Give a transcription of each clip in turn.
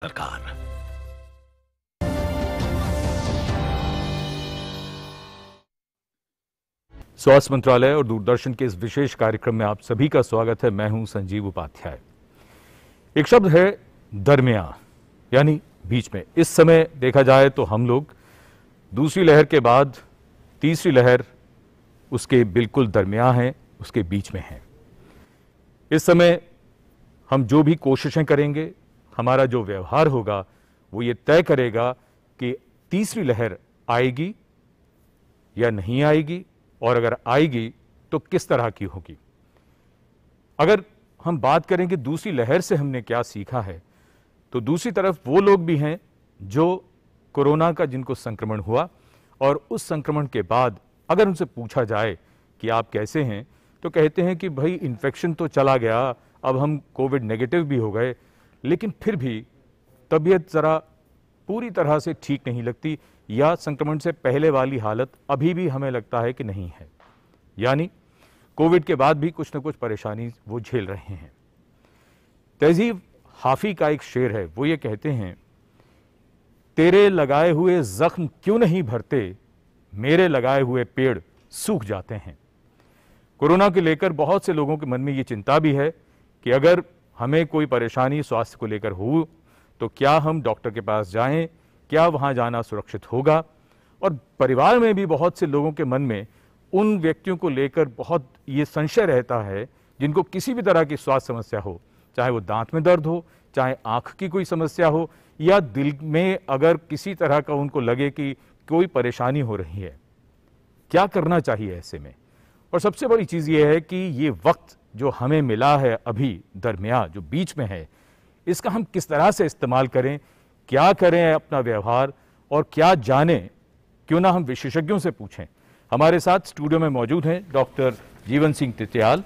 सरकार। स्वास्थ्य मंत्रालय और दूरदर्शन के इस विशेष कार्यक्रम में आप सभी का स्वागत है। मैं हूं संजीव उपाध्याय। एक शब्द है दरमियां, यानी बीच में। इस समय देखा जाए तो हम लोग दूसरी लहर के बाद तीसरी लहर उसके बिल्कुल दरमियां हैं, उसके बीच में हैं। इस समय हम जो भी कोशिशें करेंगे, हमारा जो व्यवहार होगा, वो ये तय करेगा कि तीसरी लहर आएगी या नहीं आएगी, और अगर आएगी तो किस तरह की होगी। अगर हम बात करें कि दूसरी लहर से हमने क्या सीखा है, तो दूसरी तरफ वो लोग भी हैं जो कोरोना का जिनको संक्रमण हुआ, और उस संक्रमण के बाद अगर उनसे पूछा जाए कि आप कैसे हैं, तो कहते हैं कि भाई इन्फेक्शन तो चला गया, अब हम कोविड नेगेटिव भी हो गए, लेकिन फिर भी तबीयत ज़रा पूरी तरह से ठीक नहीं लगती, या संक्रमण से पहले वाली हालत अभी भी हमें लगता है कि नहीं है। यानी कोविड के बाद भी कुछ न कुछ परेशानी वो झेल रहे हैं। तहजीब हाफी का एक शेर है, वो ये कहते हैं, तेरे लगाए हुए जख्म क्यों नहीं भरते, मेरे लगाए हुए पेड़ सूख जाते हैं। कोरोना के लेकर बहुत से लोगों के मन में ये चिंता भी है कि अगर हमें कोई परेशानी स्वास्थ्य को लेकर हो तो क्या हम डॉक्टर के पास जाएं, क्या वहां जाना सुरक्षित होगा। और परिवार में भी बहुत से लोगों के मन में उन व्यक्तियों को लेकर बहुत ये संशय रहता है जिनको किसी भी तरह की स्वास्थ्य समस्या हो, चाहे वो दांत में दर्द हो, चाहे आंख की कोई समस्या हो, या दिल में अगर किसी तरह का उनको लगे कि कोई परेशानी हो रही है। क्या करना चाहिए ऐसे में। और सबसे बड़ी चीज़ ये है कि ये वक्त जो हमें मिला है अभी दरमियान, जो बीच में है, इसका हम किस तरह से इस्तेमाल करें, क्या करें अपना व्यवहार, और क्या जानें, क्यों ना हम विशेषज्ञों से पूछें। हमारे साथ स्टूडियो में मौजूद हैं डॉक्टर जीवन सिंह तित्याल,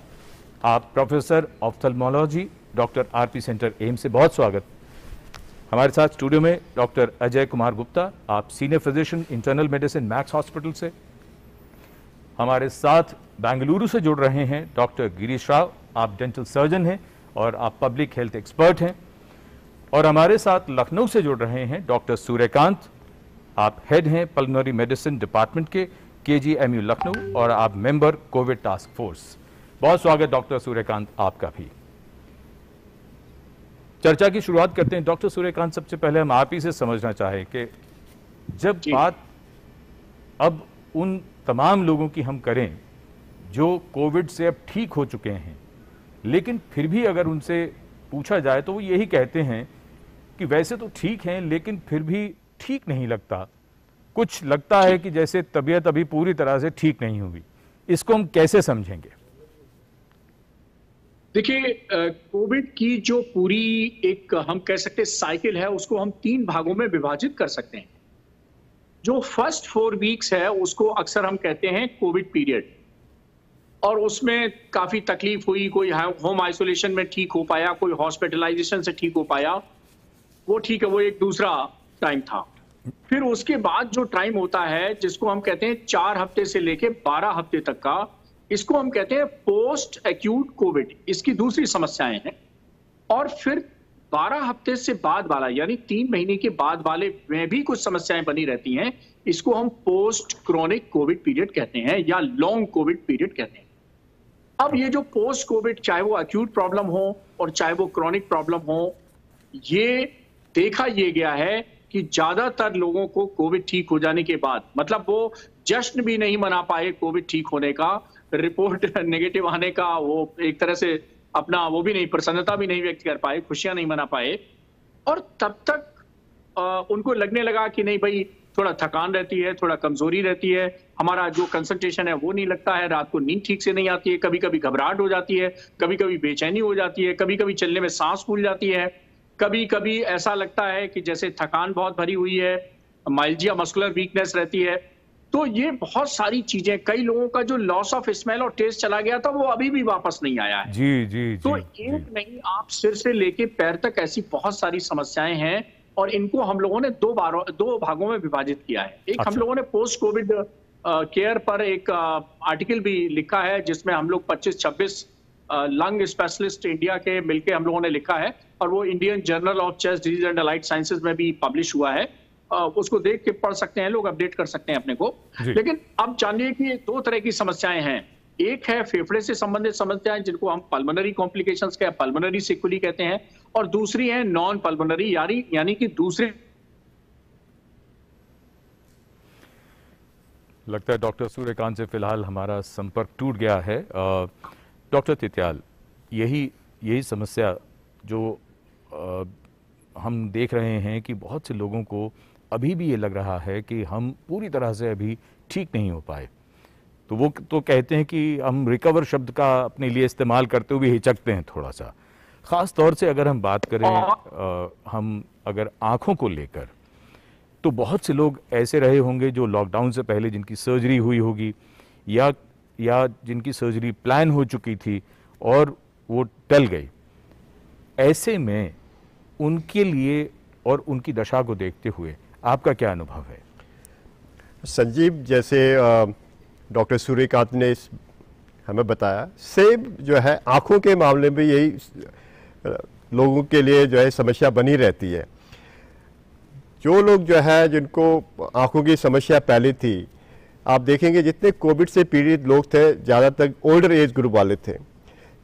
आप professor ophthalmology, doctor RP centre AIIMS से, बहुत स्वागत। हमारे साथ स्टूडियो में डॉक्टर अजय कुमार गुप्ता, आप senior physician internal medicine max hospital से। हमारे साथ बेंगलुरु से जुड़ रहे हैं डॉक्टर गिरीश राव, आप डेंटल सर्जन हैं और आप पब्लिक हेल्थ एक्सपर्ट हैं। और हमारे साथ लखनऊ से जुड़ रहे हैं डॉक्टर सूर्यकांत, आप हेड हैं पल्मोनरी मेडिसिन डिपार्टमेंट के KGMU लखनऊ, और आप मेंबर कोविड टास्क फोर्स। बहुत स्वागत डॉक्टर सूर्यकांत आपका भी। चर्चा की शुरुआत करते हैं। डॉक्टर सूर्यकांत, सबसे पहले हम आप ही से समझना चाहें कि जब बात अब उन तमाम लोगों की हम करें जो कोविड से अब ठीक हो चुके हैं, लेकिन फिर भी अगर उनसे पूछा जाए तो वो यही कहते हैं कि वैसे तो ठीक हैं, लेकिन फिर भी ठीक नहीं लगता, कुछ लगता है कि जैसे तबीयत अभी पूरी तरह से ठीक नहीं हुई। इसको हम कैसे समझेंगे? देखिए, कोविड की जो पूरी एक हम कह सकते हैं साइकिल है, उसको हम 3 भागों में विभाजित कर सकते हैं। जो फर्स्ट 4 वीक्स है उसको अक्सर हम कहते हैं कोविड पीरियड, और उसमें काफी तकलीफ हुई, कोई होम आइसोलेशन में ठीक हो पाया, कोई हॉस्पिटलाइजेशन से ठीक हो पाया, वो ठीक है, वो एक दूसरा टाइम था। फिर उसके बाद जो टाइम होता है जिसको हम कहते हैं 4 हफ्ते से लेके 12 हफ्ते तक का, इसको हम कहते हैं पोस्ट एक्यूट कोविड, इसकी दूसरी समस्याएं हैं। और फिर 12 हफ्ते से बाद वाला, यानी 3 महीने के बाद वाले में भी कुछ समस्याएं बनी रहती हैं, इसको हम पोस्ट क्रोनिक कोविड पीरियड कहते हैं या लॉन्ग कोविड पीरियड कहते हैं। अब ये जो पोस्ट कोविड, चाहे वो एक्यूट प्रॉब्लम हो और चाहे वो क्रॉनिक प्रॉब्लम हो, ये देखा ये गया है कि ज्यादातर लोगों को कोविड ठीक हो जाने के बाद, मतलब वो जश्न भी नहीं मना पाए कोविड ठीक होने का, रिपोर्ट नेगेटिव आने का, वो एक तरह से अपना वो भी नहीं, प्रसन्नता भी नहीं व्यक्त कर पाए, खुशियां नहीं मना पाए, और तब तक उनको लगने लगा कि नहीं भाई, थोड़ा थकान रहती है, थोड़ा कमजोरी रहती है, हमारा जो कंसंट्रेशन है वो नहीं लगता है, रात को नींद ठीक से नहीं आती है, कभी कभी घबराहट हो जाती है, कभी कभी बेचैनी हो जाती है, कभी कभी चलने में सांस फूल जाती है, कभी कभी ऐसा लगता है कि जैसे थकान बहुत भरी हुई है, माइल्जिया मस्कुलर वीकनेस रहती है। तो ये बहुत सारी चीजें, कई लोगों का जो लॉस ऑफ स्मेल और टेस्ट चला गया था वो अभी भी वापस नहीं आया है। जी जी तो जी, एक नहीं, आप सिर से लेके पैर तक ऐसी बहुत सारी समस्याएं हैं, और इनको हम लोगों ने 2 भागों में विभाजित किया है। एक हम लोगों ने पोस्ट कोविड केयर पर एक आर्टिकल भी लिखा है, जिसमें हम लोग 25-26 लंग स्पेशलिस्ट इंडिया के मिलके हम लोगों ने लिखा है, और वो Indian journal of chest disease and allied sciences में भी पब्लिश हुआ है। उसको देख के पढ़ सकते हैं लोग, अपडेट कर सकते हैं अपने को। लेकिन अब जानिए कि दो तरह की समस्याएं हैं। एक है फेफड़े से संबंधित समस्याएं जिनको हम पल्मोनरी कॉम्प्लिकेशंस के पल्मोनरी सिक्वेली कहते हैं, और दूसरी है नॉन पल्मोनरी यानी कि दूसरे। लगता है डॉक्टर सूर्यकांत से फिलहाल हमारा संपर्क टूट गया है। डॉक्टर तित्याल, यही समस्या जो हम देख रहे हैं कि बहुत से लोगों को अभी भी ये लग रहा है कि हम पूरी तरह से अभी ठीक नहीं हो पाए, तो वो तो कहते हैं कि हम रिकवर शब्द का अपने लिए इस्तेमाल करते हुए हिचकते हैं थोड़ा सा। ख़ास तौर से अगर हम बात करें हम अगर आँखों को लेकर, तो बहुत से लोग ऐसे रहे होंगे जो लॉकडाउन से पहले जिनकी सर्जरी हुई होगी या जिनकी सर्जरी प्लान हो चुकी थी और वो टल गई। ऐसे में उनके लिए और उनकी दशा को देखते हुए आपका क्या अनुभव है? संजीव, जैसे डॉक्टर सूर्यकांत ने हमें बताया, सेम जो है आँखों के मामले में यही लोगों के लिए जो है समस्या बनी रहती है। जो लोग जो है जिनको आँखों की समस्या पहले थी, आप देखेंगे जितने कोविड से पीड़ित लोग थे ज़्यादातर ओल्डर एज ग्रुप वाले थे।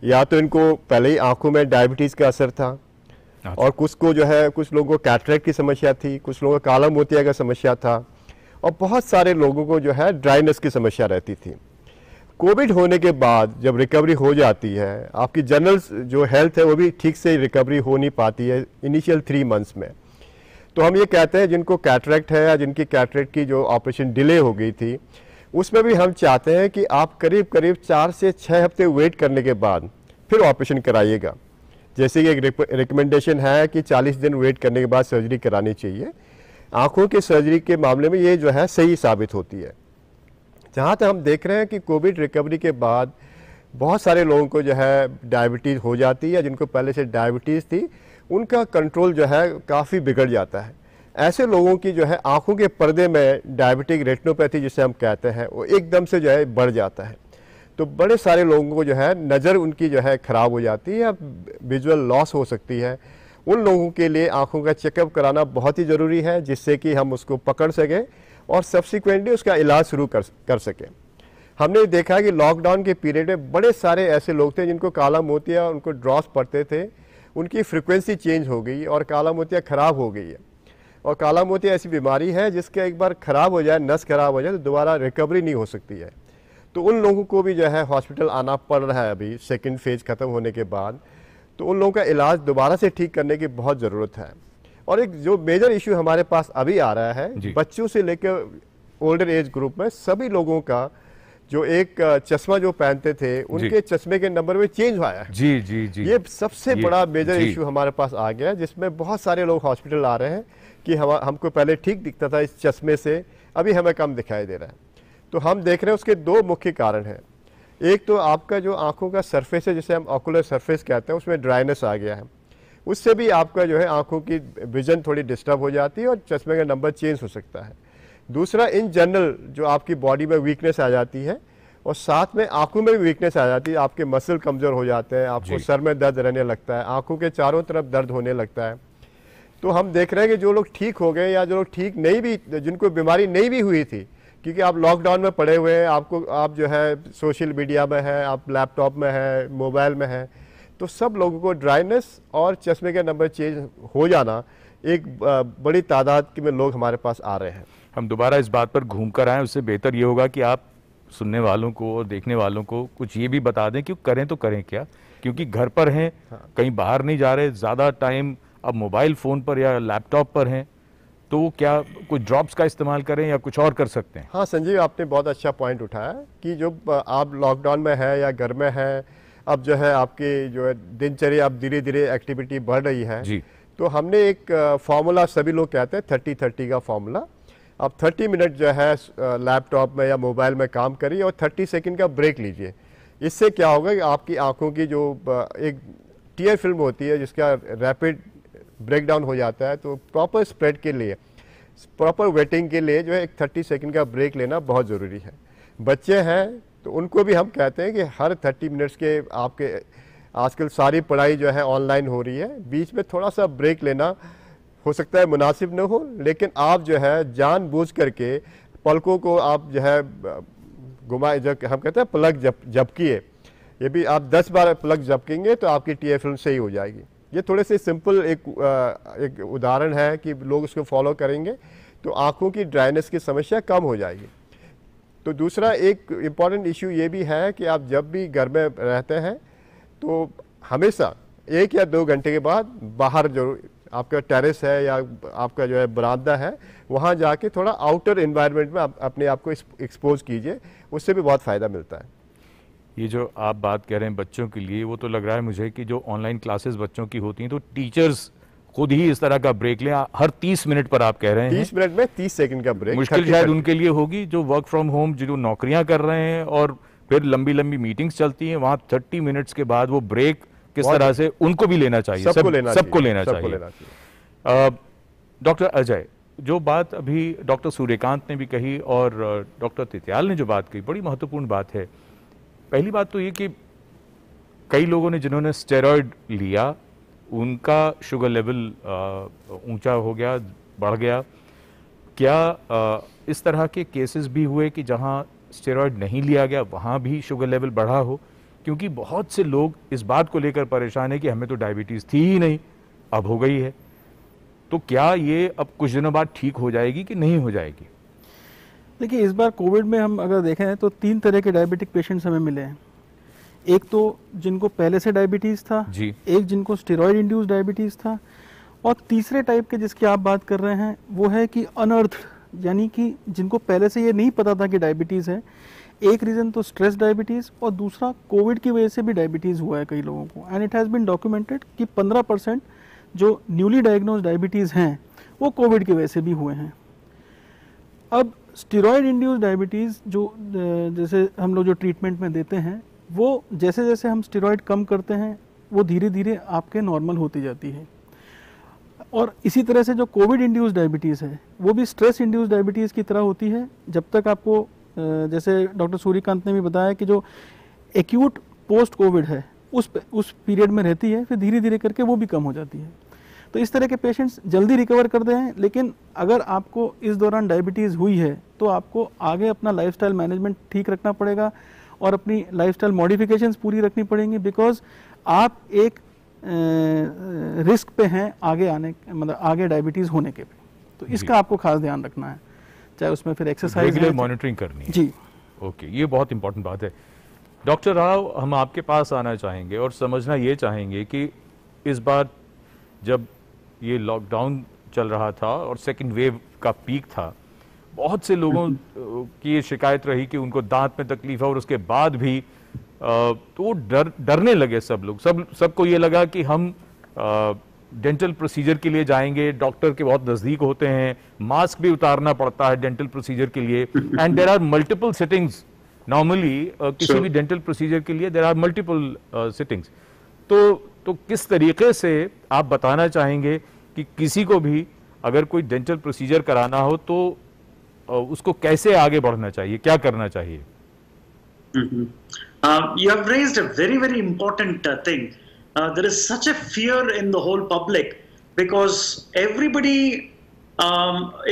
या तो इनको पहले ही आँखों में डायबिटीज़ का असर था, और कुछ को जो है कुछ लोगों को कैटरेक्ट की समस्या थी, कुछ लोगों को काला मोतिया का समस्या था, और बहुत सारे लोगों को जो है ड्राइनेस की समस्या रहती थी। कोविड होने के बाद जब रिकवरी हो जाती है, आपकी जनरल जो हेल्थ है वो भी ठीक से रिकवरी हो नहीं पाती है इनिशियल 3 मंथ्स में। तो हम ये कहते हैं जिनको कैटरेक्ट है या जिनकी कैटरेक्ट की जो ऑपरेशन डिले हो गई थी, उसमें भी हम चाहते हैं कि आप करीब 4 से 6 हफ्ते वेट करने के बाद फिर ऑपरेशन कराइएगा। जैसे कि एक रिकमेंडेशन है कि 40 दिन वेट करने के बाद सर्जरी करानी चाहिए। आँखों की सर्जरी के मामले में ये जो है सही साबित होती है। जहाँ तक हम देख रहे हैं कि कोविड रिकवरी के बाद बहुत सारे लोगों को जो है डायबिटीज़ हो जाती है, जिनको पहले से डायबिटीज़ थी उनका कंट्रोल जो है काफ़ी बिगड़ जाता है। ऐसे लोगों की जो है आँखों के पर्दे में डायबिटिक रेटिनोपैथी जिसे हम कहते हैं वो एकदम से जो है बढ़ जाता है। तो बड़े सारे लोगों को जो है नज़र उनकी जो है ख़राब हो जाती है या विजुअल लॉस हो सकती है। उन लोगों के लिए आँखों का चेकअप कराना बहुत ही ज़रूरी है, जिससे कि हम उसको पकड़ सकें और सब्सिक्वेंटली उसका इलाज शुरू कर सकें। हमने देखा है कि लॉकडाउन के पीरियड में बड़े सारे ऐसे लोग थे जिनको काला मोतिया, उनको ड्रॉप्स पड़ते थे, उनकी फ्रिक्वेंसी चेंज हो गई और काला मोतिया ख़राब हो गई है। और काला मोतिया ऐसी बीमारी है जिसके एक बार ख़राब हो जाए, नस ख़राब हो जाए, तो दोबारा रिकवरी नहीं हो सकती है। तो उन लोगों को भी जो है हॉस्पिटल आना पड़ रहा है अभी सेकंड फेज ख़त्म होने के बाद। तो उन लोगों का इलाज दोबारा से ठीक करने की बहुत ज़रूरत है। और एक जो मेजर इशू हमारे पास अभी आ रहा है, बच्चों से लेकर ओल्डर एज ग्रुप में सभी लोगों का जो एक चश्मा जो पहनते थे उनके चश्मे के नंबर में चेंज हुआ है। जी जी जी, ये सबसे बड़ा मेजर इशू हमारे पास आ गया, जिसमें बहुत सारे लोग हॉस्पिटल आ रहे हैं कि हमको पहले ठीक दिखता था इस चश्मे से, अभी हमें कम दिखाई दे रहा है। तो हम देख रहे हैं उसके 2 मुख्य कारण हैं। एक तो आपका जो आंखों का सरफेस है, जिसे हम ऑकुलर सरफेस कहते हैं, उसमें ड्राइनेस आ गया है। उससे भी आपका जो है आंखों की विजन थोड़ी डिस्टर्ब हो जाती है और चश्मे का नंबर चेंज हो सकता है। दूसरा, इन जनरल जो आपकी बॉडी में वीकनेस आ जाती है और साथ में आंखों में भी वीकनेस आ जाती है, आपके मसल कमज़ोर हो जाते हैं, आपको सर में दर्द रहने लगता है, आंखों के चारों तरफ दर्द होने लगता है। तो हम देख रहे हैं कि जो लोग ठीक हो गए या जो लोग ठीक नहीं भी, जिनको बीमारी नहीं भी हुई थी, क्योंकि आप लॉकडाउन में पड़े हुए हैं, आप जो है सोशल मीडिया में है, आप लैपटॉप में है, मोबाइल में है, तो सब लोगों को ड्राइनेस और चश्मे के नंबर चेंज हो जाना एक बड़ी तादाद में लोग हमारे पास आ रहे हैं। हम दोबारा इस बात पर घूम कर आएँ, उससे बेहतर ये होगा कि आप सुनने वालों को और देखने वालों को कुछ ये भी बता दें कि करें तो करें क्या, क्योंकि घर पर हैं, कहीं बाहर नहीं जा रहे, ज़्यादा टाइम अब मोबाइल फ़ोन पर या लैपटॉप पर हैं, तो क्या कुछ ड्रॉप्स का इस्तेमाल करें या कुछ और कर सकते हैं? हाँ संजीव, आपने बहुत अच्छा पॉइंट उठाया कि जो आप लॉकडाउन में है या घर में है, अब जो है आपकी जो है दिनचर्या अब धीरे धीरे एक्टिविटी बढ़ रही है जी। तो हमने एक फार्मूला सभी लोग कहते हैं 30-30 का फार्मूला। आप 30 मिनट जो है लैपटॉप में या मोबाइल में काम करिए और 30 सेकंड का ब्रेक लीजिए। इससे क्या होगा कि आपकी आंखों की जो एक टीयर फिल्म होती है जिसका रैपिड ब्रेकडाउन हो जाता है, तो प्रॉपर स्प्रेड के लिए, प्रॉपर वेटिंग के लिए जो है एक 30 सेकंड का ब्रेक लेना बहुत ज़रूरी है। बच्चे हैं तो उनको भी हम कहते हैं कि हर 30 मिनट्स के आपके आजकल सारी पढ़ाई जो है ऑनलाइन हो रही है, बीच में थोड़ा सा ब्रेक लेना हो सकता है मुनासिब न हो, लेकिन आप जो है जानबूझ करके पलकों को आप जो है घुमाए, जो हम कहते हैं पलक झपकिए, ये भी आप 10 बार पलक झपकेंगे तो आपकी टीआई फिल्म सही हो जाएगी। ये थोड़े से सिंपल एक उदाहरण है कि लोग उसको फॉलो करेंगे तो आँखों की ड्राइनेस की समस्या कम हो जाएगी। तो दूसरा एक इम्पॉर्टेंट इशू ये भी है कि आप जब भी घर में रहते हैं तो हमेशा 1 या 2 घंटे के बाद बाहर जो आपका टेरेस है या आपका जो है बरामदा है, वहाँ जाके थोड़ा आउटर एनवायरनमेंट में आप अपने आप को एक्सपोज कीजिए, उससे भी बहुत फ़ायदा मिलता है। ये जो आप बात कह रहे हैं बच्चों के लिए, वो तो लग रहा है मुझे कि जो ऑनलाइन क्लासेस बच्चों की होती हैं तो टीचर्स खुद ही इस तरह का ब्रेक लें हर 30 मिनट पर, आप कह रहे हैं 30 मिनट में 30 सेकंड का ब्रेक। मुश्किल शायद उनके लिए होगी जो वर्क फ्रॉम होम, जो नौकरियां कर रहे हैं और फिर लंबी लंबी मीटिंग्स चलती हैं, वहां 30 मिनट्स के बाद वो ब्रेक किस तरह से उनको भी लेना चाहिए, सबको लेना चाहिए। डॉक्टर अजय, जो बात अभी डॉक्टर सूर्यकांत ने भी कही और डॉक्टर तित्याल ने जो बात कही, बड़ी महत्वपूर्ण बात है। पहली बात तो ये कि कई लोगों ने जिन्होंने स्टेरॉयड लिया उनका शुगर लेवल ऊंचा हो गया, बढ़ गया। क्या इस तरह के केसेस भी हुए कि जहां स्टेरॉयड नहीं लिया गया वहां भी शुगर लेवल बढ़ा हो? क्योंकि बहुत से लोग इस बात को लेकर परेशान है कि हमें तो डायबिटीज़ थी ही नहीं, अब हो गई है। तो क्या ये अब कुछ दिनों बाद ठीक हो जाएगी कि नहीं हो जाएगी? देखिए, इस बार कोविड में हम अगर देखें तो 3 तरह के डायबिटिक पेशेंट्स हमें मिले हैं। एक तो जिनको पहले से डायबिटीज़ था जी, एक जिनको स्टेरॉयड इंड्यूस डायबिटीज़ था, और तीसरे टाइप के जिसकी आप बात कर रहे हैं वो है कि अनअर्थड, यानी कि जिनको पहले से ये नहीं पता था कि डायबिटीज़ है। एक रीज़न तो स्ट्रेस डायबिटीज़ और दूसरा कोविड की वजह से भी डायबिटीज़ हुआ है कई लोगों को। And it has been documented कि 15% जो न्यूली डायग्नोज डायबिटीज़ हैं वो कोविड की वजह से भी हुए हैं। अब स्टेरॉयड इंड्यूस डायबिटीज़ जो जैसे हम लोग जो ट्रीटमेंट में देते हैं, वो जैसे जैसे हम स्टेरॉयड कम करते हैं वो धीरे धीरे आपके नॉर्मल होती जाती है। और इसी तरह से जो कोविड इंड्यूस डायबिटीज़ है वो भी स्ट्रेस इंड्यूस डायबिटीज़ की तरह होती है। जब तक आपको जैसे डॉक्टर सूर्यकांत ने भी बताया कि जो एक्यूट पोस्ट कोविड है उस पीरियड में रहती है, फिर धीरे धीरे करके वो भी कम हो जाती है। तो इस तरह के पेशेंट्स जल्दी रिकवर करते हैं। लेकिन अगर आपको इस दौरान डायबिटीज़ हुई है तो आपको आगे अपना लाइफस्टाइल मैनेजमेंट ठीक रखना पड़ेगा और अपनी लाइफस्टाइल मॉडिफिकेशंस पूरी रखनी पड़ेंगी, बिकॉज आप एक रिस्क पे हैं आगे आने, मतलब आगे डायबिटीज़ होने के भी। तो इसका आपको खास ध्यान रखना है, चाहे उसमें फिर एक्सरसाइज रेगुलर मॉनिटरिंग करनी है। जी ओके, ये बहुत इंपॉर्टेंट बात है। डॉक्टर राव, हम आपके पास आना चाहेंगे और समझना ये चाहेंगे कि इस बार जब ये लॉकडाउन चल रहा था और सेकंड वेव का पीक था, बहुत से लोगों की ये शिकायत रही कि उनको दांत में तकलीफ है और उसके बाद भी तो वो डरने लगे सब लोग। सबको ये लगा कि हम डेंटल प्रोसीजर के लिए जाएंगे, डॉक्टर के बहुत नज़दीक होते हैं, मास्क भी उतारना पड़ता है डेंटल प्रोसीजर के लिए, and there are multiple sittings normally किसी भी डेंटल प्रोसीजर के लिए देयर आर मल्टीपल सिटिंग्स। तो किस तरीके से आप बताना चाहेंगे कि किसी को भी अगर कोई डेंटल प्रोसीजर कराना हो तो उसको कैसे आगे बढ़ना चाहिए, क्या करना चाहिए? You have raised a very, very important thing. There is such a fear in the whole public because everybody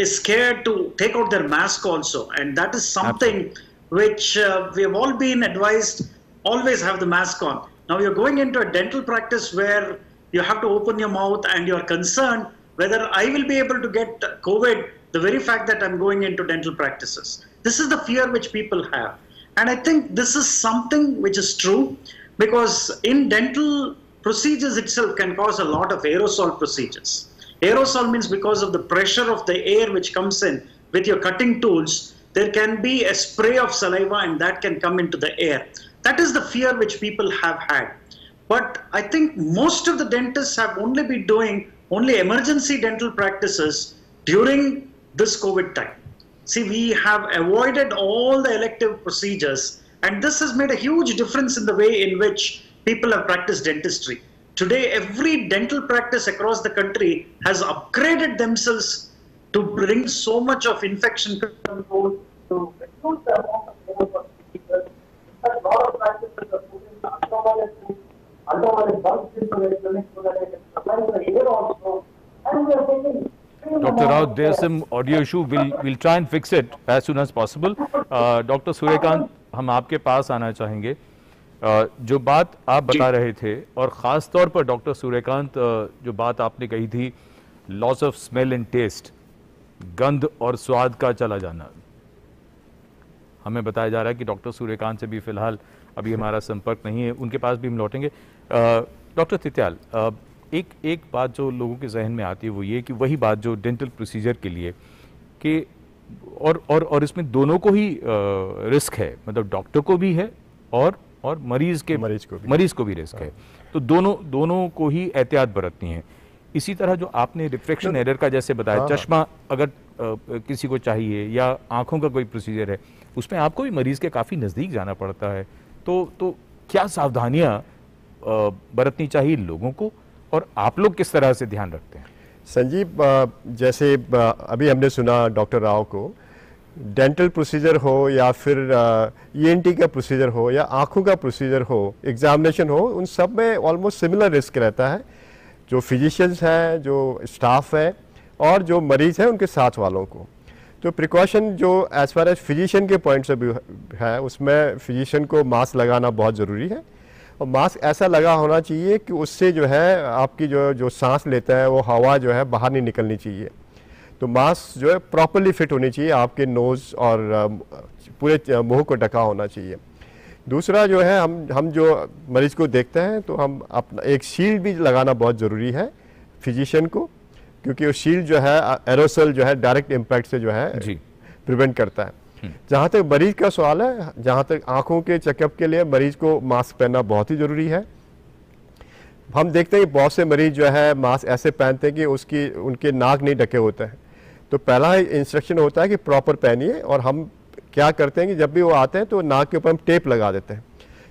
is scared to take out their mask also, and that is something which we have all been advised, always have the mask on. Now you're going into a dental practice where you have to open your mouth and you're concerned whether I will be able to get COVID, the very fact that I'm going into dental practices. This is the fear which people have. And I think this is something which is true, because in dental procedures itself can cause a lot of aerosol procedures. Aerosol means because of the pressure of the air which comes in with your cutting tools, there can be a spray of saliva and that can come into the air. That is the fear which people have had. But I think most of the dentists have only been doing only emergency dental practices during this COVID time. See, we have avoided all the elective procedures, and this has made a huge difference in the way in which people have practiced dentistry. Today, every dental practice across the country has upgraded themselves to bring so much of infection control, to reduce the amount of procedures. A lot of practices are putting ultraviolet bulbs into the clinic so that they can supply the air also. And we are taking Dr. Rao, there's some audio issue. We'll try and fix it as soon as possible. Doctor Suryakant, हम आपके पास आना चाहेंगे। जो बात आप बता रहे थे, और ख़ास तौर पर डॉक्टर सूर्यकांत जो बात आपने कही थी, loss of smell and taste, गंध और स्वाद का चला जाना, हमें बताया जा रहा है कि डॉक्टर सूर्यकांत से भी फिलहाल अभी हमारा संपर्क नहीं है, उनके पास भी हम लौटेंगे। डॉक्टर तित्याल, एक बात जो लोगों के जहन में आती है वो ये कि वही बात जो डेंटल प्रोसीजर के लिए कि और इसमें दोनों को ही रिस्क है, मतलब डॉक्टर को भी है और मरीज को भी रिस्क है, तो दोनों को ही एहतियात बरतनी है। इसी तरह जो आपने रिफ्रैक्शन एरर का जैसे बताया, चश्मा अगर किसी को चाहिए या आंखों का कोई प्रोसीजर है, उसमें आपको भी मरीज के काफ़ी नज़दीक जाना पड़ता है, तो क्या सावधानियां बरतनी चाहिए लोगों को, और आप लोग किस तरह से ध्यान रखते हैं? संजीव, जैसे अभी हमने सुना डॉक्टर राव को, डेंटल प्रोसीजर हो या फिर ईएनटी का प्रोसीजर हो या आंखों का प्रोसीजर हो, एग्जामिनेशन हो, उन सब में ऑलमोस्ट सिमिलर रिस्क रहता है। जो फिजिशियंस हैं, जो स्टाफ है और जो मरीज़ हैं उनके साथ वालों को। तो प्रिकॉशन जो एज फार एज फिजिशियन के पॉइंट से भी है, उसमें फिजिशियन को मास्क लगाना बहुत ज़रूरी है, और मास्क ऐसा लगा होना चाहिए कि उससे जो है आपकी जो सांस लेता है वो हवा जो है बाहर नहीं निकलनी चाहिए। तो मास्क जो है प्रॉपरली फिट होनी चाहिए, आपके नोज़ और पूरे मुंह को ढका होना चाहिए। दूसरा जो है, हम जो मरीज़ को देखते हैं तो हम अपना एक शील्ड भी लगाना बहुत ज़रूरी है फिजिशियन को, क्योंकि वो शील्ड जो है एरोसल जो है डायरेक्ट इम्पैक्ट से जो है प्रिवेंट करता है। जहाँ तक मरीज का सवाल है, जहाँ तक आंखों के चेकअप के लिए मरीज को मास्क पहनना बहुत ही ज़रूरी है। हम देखते हैं कि बहुत से मरीज जो है मास्क ऐसे पहनते हैं कि उनके नाक नहीं ढके होते हैं, तो पहला इंस्ट्रक्शन होता है कि प्रॉपर पहनिए, और हम क्या करते हैं कि जब भी वो आते हैं तो नाक के ऊपर हम टेप लगा देते हैं।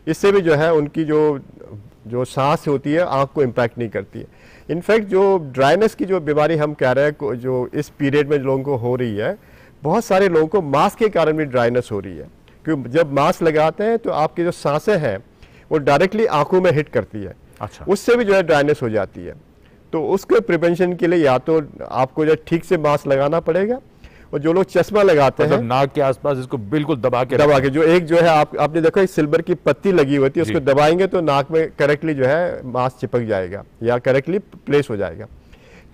इससे भी जो है उनकी जो सांस होती है आँख को इम्पैक्ट नहीं करती है। इनफैक्ट जो ड्राइनेस की जो बीमारी हम कह रहे हैं जो इस पीरियड में लोगों को हो रही है, बहुत सारे लोगों को मास्क के कारण भी ड्राइनेस हो रही है, क्योंकि जब मास्क लगाते हैं तो आपकी जो सांसें हैं वो डायरेक्टली आंखों में हिट करती है। अच्छा। उससे भी जो है ड्राइनेस हो जाती है। तो उसके प्रिवेंशन के लिए या तो आपको जो ठीक से मास्क लगाना पड़ेगा, और जो लोग चश्मा लगाते हैं नाक के आसपास इसको बिल्कुल दबा के जो एक जो है आपने देखा एक सिल्वर की पत्ती लगी होती है, उसको दबाएंगे तो नाक में करेक्टली जो है मास्क चिपक जाएगा या करेक्टली प्लेस हो जाएगा।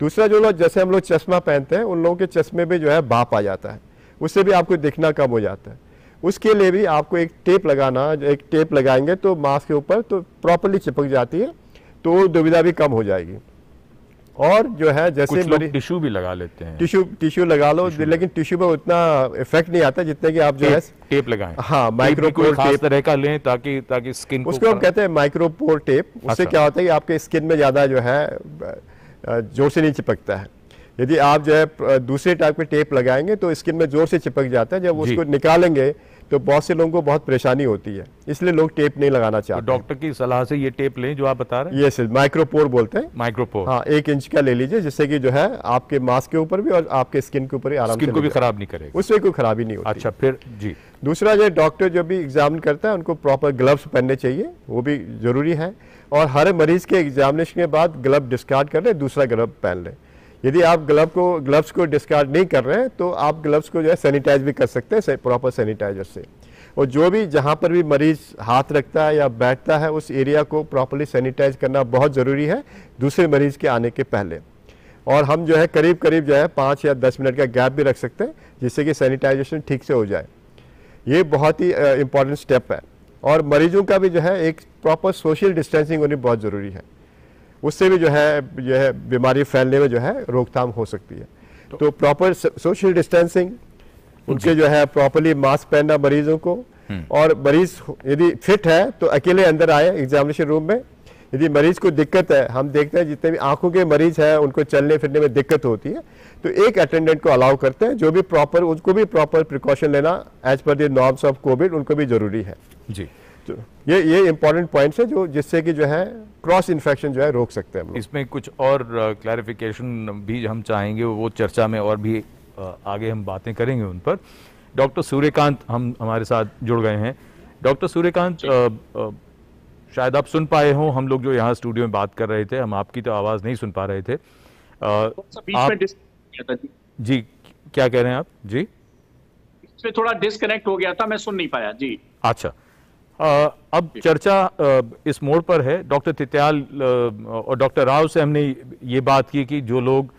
दूसरा, जो लोग जैसे हम लोग चश्मा पहनते हैं, उन लोगों के चश्मे में जो है भाप आ जाता है, उससे भी आपको दिखना कम हो जाता है। उसके लिए भी आपको एक टेप लगाएंगे तो मास्क के ऊपर तो प्रॉपरली चिपक जाती है, तो दुविधा भी कम हो जाएगी। और जो है जैसे टिश्यू भी लगा लेते हैं, टिश्यू लगा लो, लेकिन टिश्यू में उतना इफेक्ट नहीं आता जितने कि आप जो है टेप लगाएं। हाँ, माइक्रोपोर टेप तरह का लें ताकि स्किन उसको हम कहते हैं माइक्रोपोर टेप। उससे क्या होता है कि आपके स्किन में ज़्यादा जो है जोर से नहीं चिपकता है। यदि आप जो है दूसरे टाइप के टेप लगाएंगे तो स्किन में जोर से चिपक जाता है, जब उसको निकालेंगे तो बहुत से लोगों को बहुत परेशानी होती है, इसलिए लोग टेप नहीं लगाना चाहते। तो डॉक्टर की सलाह से ये टेप लें जो आप बता रहे हैं। ये सिर्फ माइक्रोपोर बोलते हैं। माइक्रोपोर, हाँ, 1 इंच का ले लीजिए, जिससे कि जो है आपके मास्क के ऊपर भी और आपके स्किन के ऊपर भी आराम से, स्किन को भी खराब नहीं करेगा, उससे कोई खराबी नहीं होती। अच्छा, फिर जी दूसरा, जो डॉक्टर जब भी एग्जामिन करता है उनको प्रॉपर ग्लव्स पहनने चाहिए, वो भी जरूरी है। और हर मरीज के एग्जामिनेशन के बाद ग्लव डिस्कार्ड कर ले, दूसरा ग्लव पहन लें। यदि आप ग्लव्स को डिस्कार्ड नहीं कर रहे हैं तो आप ग्लव्स को जो है सैनिटाइज भी कर सकते हैं प्रॉपर सैनिटाइजर से। और जो भी जहाँ पर भी मरीज हाथ रखता है या बैठता है, उस एरिया को प्रॉपर्ली सैनिटाइज करना बहुत ज़रूरी है दूसरे मरीज के आने के पहले। और हम जो है करीब करीब जो है 5 या 10 मिनट का गैप भी रख सकते हैं, जिससे कि सैनिटाइजेशन ठीक से हो जाए। ये बहुत ही इम्पॉर्टेंट स्टेप है। और मरीजों का भी जो है एक प्रॉपर सोशल डिस्टेंसिंग होनी बहुत ज़रूरी है, उससे भी जो है बीमारी फैलने में जो है रोकथाम हो सकती है। तो प्रॉपर सोशल डिस्टेंसिंग, उनके जो है प्रॉपर्ली मास्क पहनना मरीजों को, और मरीज यदि फिट है तो अकेले अंदर आए एग्जामिनेशन रूम में। यदि मरीज को दिक्कत है, हम देखते हैं जितने भी आंखों के मरीज हैं उनको चलने फिरने में दिक्कत होती है, तो एक अटेंडेंट को अलाउ करते हैं, जो भी प्रॉपर उनको भी प्रॉपर प्रिकॉशन लेना as per the norms of covid उनको भी जरूरी है जी। तो ये इंपॉर्टेंट पॉइंट्स है जो जिससे कि जो है क्रॉस इन्फेक्शन जो है रोक सकते हैं हम लोग। इसमें कुछ और क्लैरिफिकेशन भी हम चाहेंगे, वो चर्चा में और भी आगे हम बातें करेंगे उन पर। डॉक्टर सूर्यकांत हमारे साथ जुड़ गए हैं। डॉक्टर सूर्यकांत, शायद आप सुन पाए हो, हम लोग जो यहाँ स्टूडियो में बात कर रहे थे, हम आपकी तो आवाज़ नहीं सुन पा रहे थे। बीच में डिस्कनेक्ट हो गया था जी, क्या कह रहे हैं आप जी? इसमें थोड़ा डिस्कनेक्ट हो गया था, मैं सुन नहीं पाया जी। अच्छा, अब चर्चा इस मोड़ पर है। डॉक्टर तित्याल और डॉक्टर राव से हमने ये बात की कि जो लोग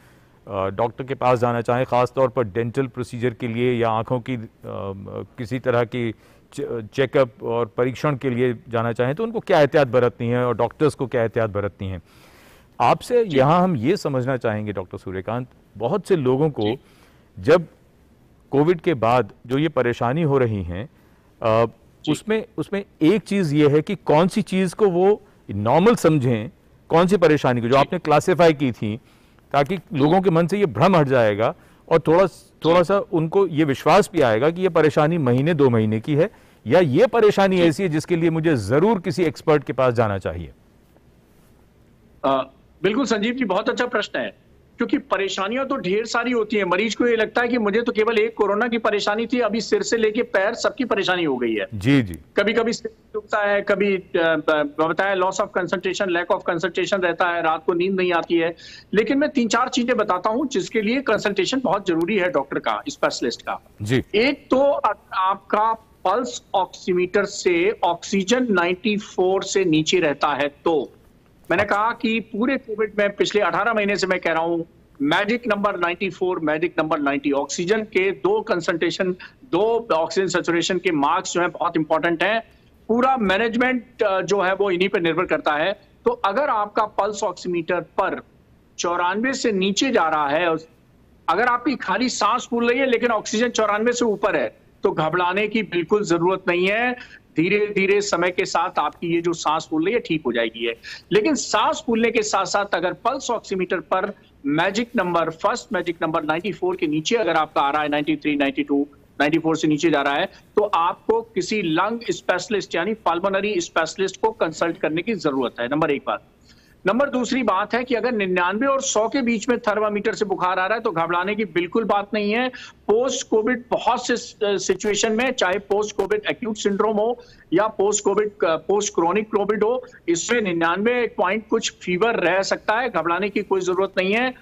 डॉक्टर के पास जाना चाहें, ख़ास तौर पर डेंटल प्रोसीजर के लिए या आँखों की किसी तरह की चेकअप और परीक्षण के लिए जाना चाहें, तो उनको क्या एहतियात बरतनी है और डॉक्टर्स को क्या एहतियात बरतनी है। आपसे यहाँ हम ये समझना चाहेंगे डॉक्टर सूर्यकांत, बहुत से लोगों को जब कोविड के बाद जो ये परेशानी हो रही हैं, उसमें एक चीज़ ये है कि कौन सी चीज़ को वो नॉर्मल समझें, कौन सी परेशानी को जो आपने क्लासिफाई की थी, ताकि लोगों के मन से ये भ्रम हट जाएगा और थोड़ा सा उनको ये विश्वास भी आएगा कि ये परेशानी महीने 2 महीने की है, या ये परेशानी ऐसी है जिसके लिए मुझे जरूर किसी एक्सपर्ट के पास जाना चाहिए। बिल्कुल संजीव जी, बहुत अच्छा प्रश्न है, क्योंकि परेशानियां तो ढेर सारी होती हैं। मरीज को ये लगता है कि मुझे तो केवल एक कोरोना की परेशानी थी, अभी सिर से लेके पैर सबकी परेशानी हो गई है। जी जी, कभी कभी सिर दुखता है, कभी बताया loss of concentration, lack of concentration रहता है, रात को नींद नहीं आती है। लेकिन मैं 3-4 चीजें बताता हूं जिसके लिए कंसल्टेशन बहुत जरूरी है डॉक्टर का, स्पेशलिस्ट का जी। एक तो आपका पल्स ऑक्सीमीटर से ऑक्सीजन 94 से नीचे रहता है, तो मैंने कहा कि पूरे कोविड में पिछले 18 महीने से मैं कह रहा हूं, magic number 94, magic number 90, oxygen के 2 कंसंट्रेशन, 2 ऑक्सीजन सैचुरेशन के मार्क्स जो है बहुत इंपॉर्टेंट है। पूरा मैनेजमेंट जो है वो इन्हीं पर निर्भर करता है। तो अगर आपका पल्स ऑक्सीमीटर पर 94 से नीचे जा रहा है, अगर आपकी खाली सांस फूल रही है लेकिन ऑक्सीजन 94 से ऊपर है, तो घबराने की बिल्कुल जरूरत नहीं है। धीरे धीरे समय के साथ आपकी ये जो सांस फूल रही है ठीक हो जाएगी है। लेकिन सांस फूलने के साथ साथ अगर पल्स ऑक्सीमीटर पर magic number, first magic number 94 के नीचे अगर आपका आ रहा है, 93, 92, 94 से नीचे जा रहा है, तो आपको किसी लंग स्पेशलिस्ट यानी पल्मोनरी स्पेशलिस्ट को कंसल्ट करने की जरूरत है। नंबर 1 बात। नंबर दूसरी बात है कि अगर 99 और 100 के बीच में थर्मामीटर से बुखार आ रहा है तो घबराने की बिल्कुल बात नहीं है। पोस्ट कोविड बहुत से सिचुएशन में, चाहे पोस्ट कोविड एक्यूट सिंड्रोम हो या post Covid post chronic Covid हो, इसमें 99 पॉइंट कुछ फीवर रह सकता है, घबराने की कोई जरूरत नहीं है।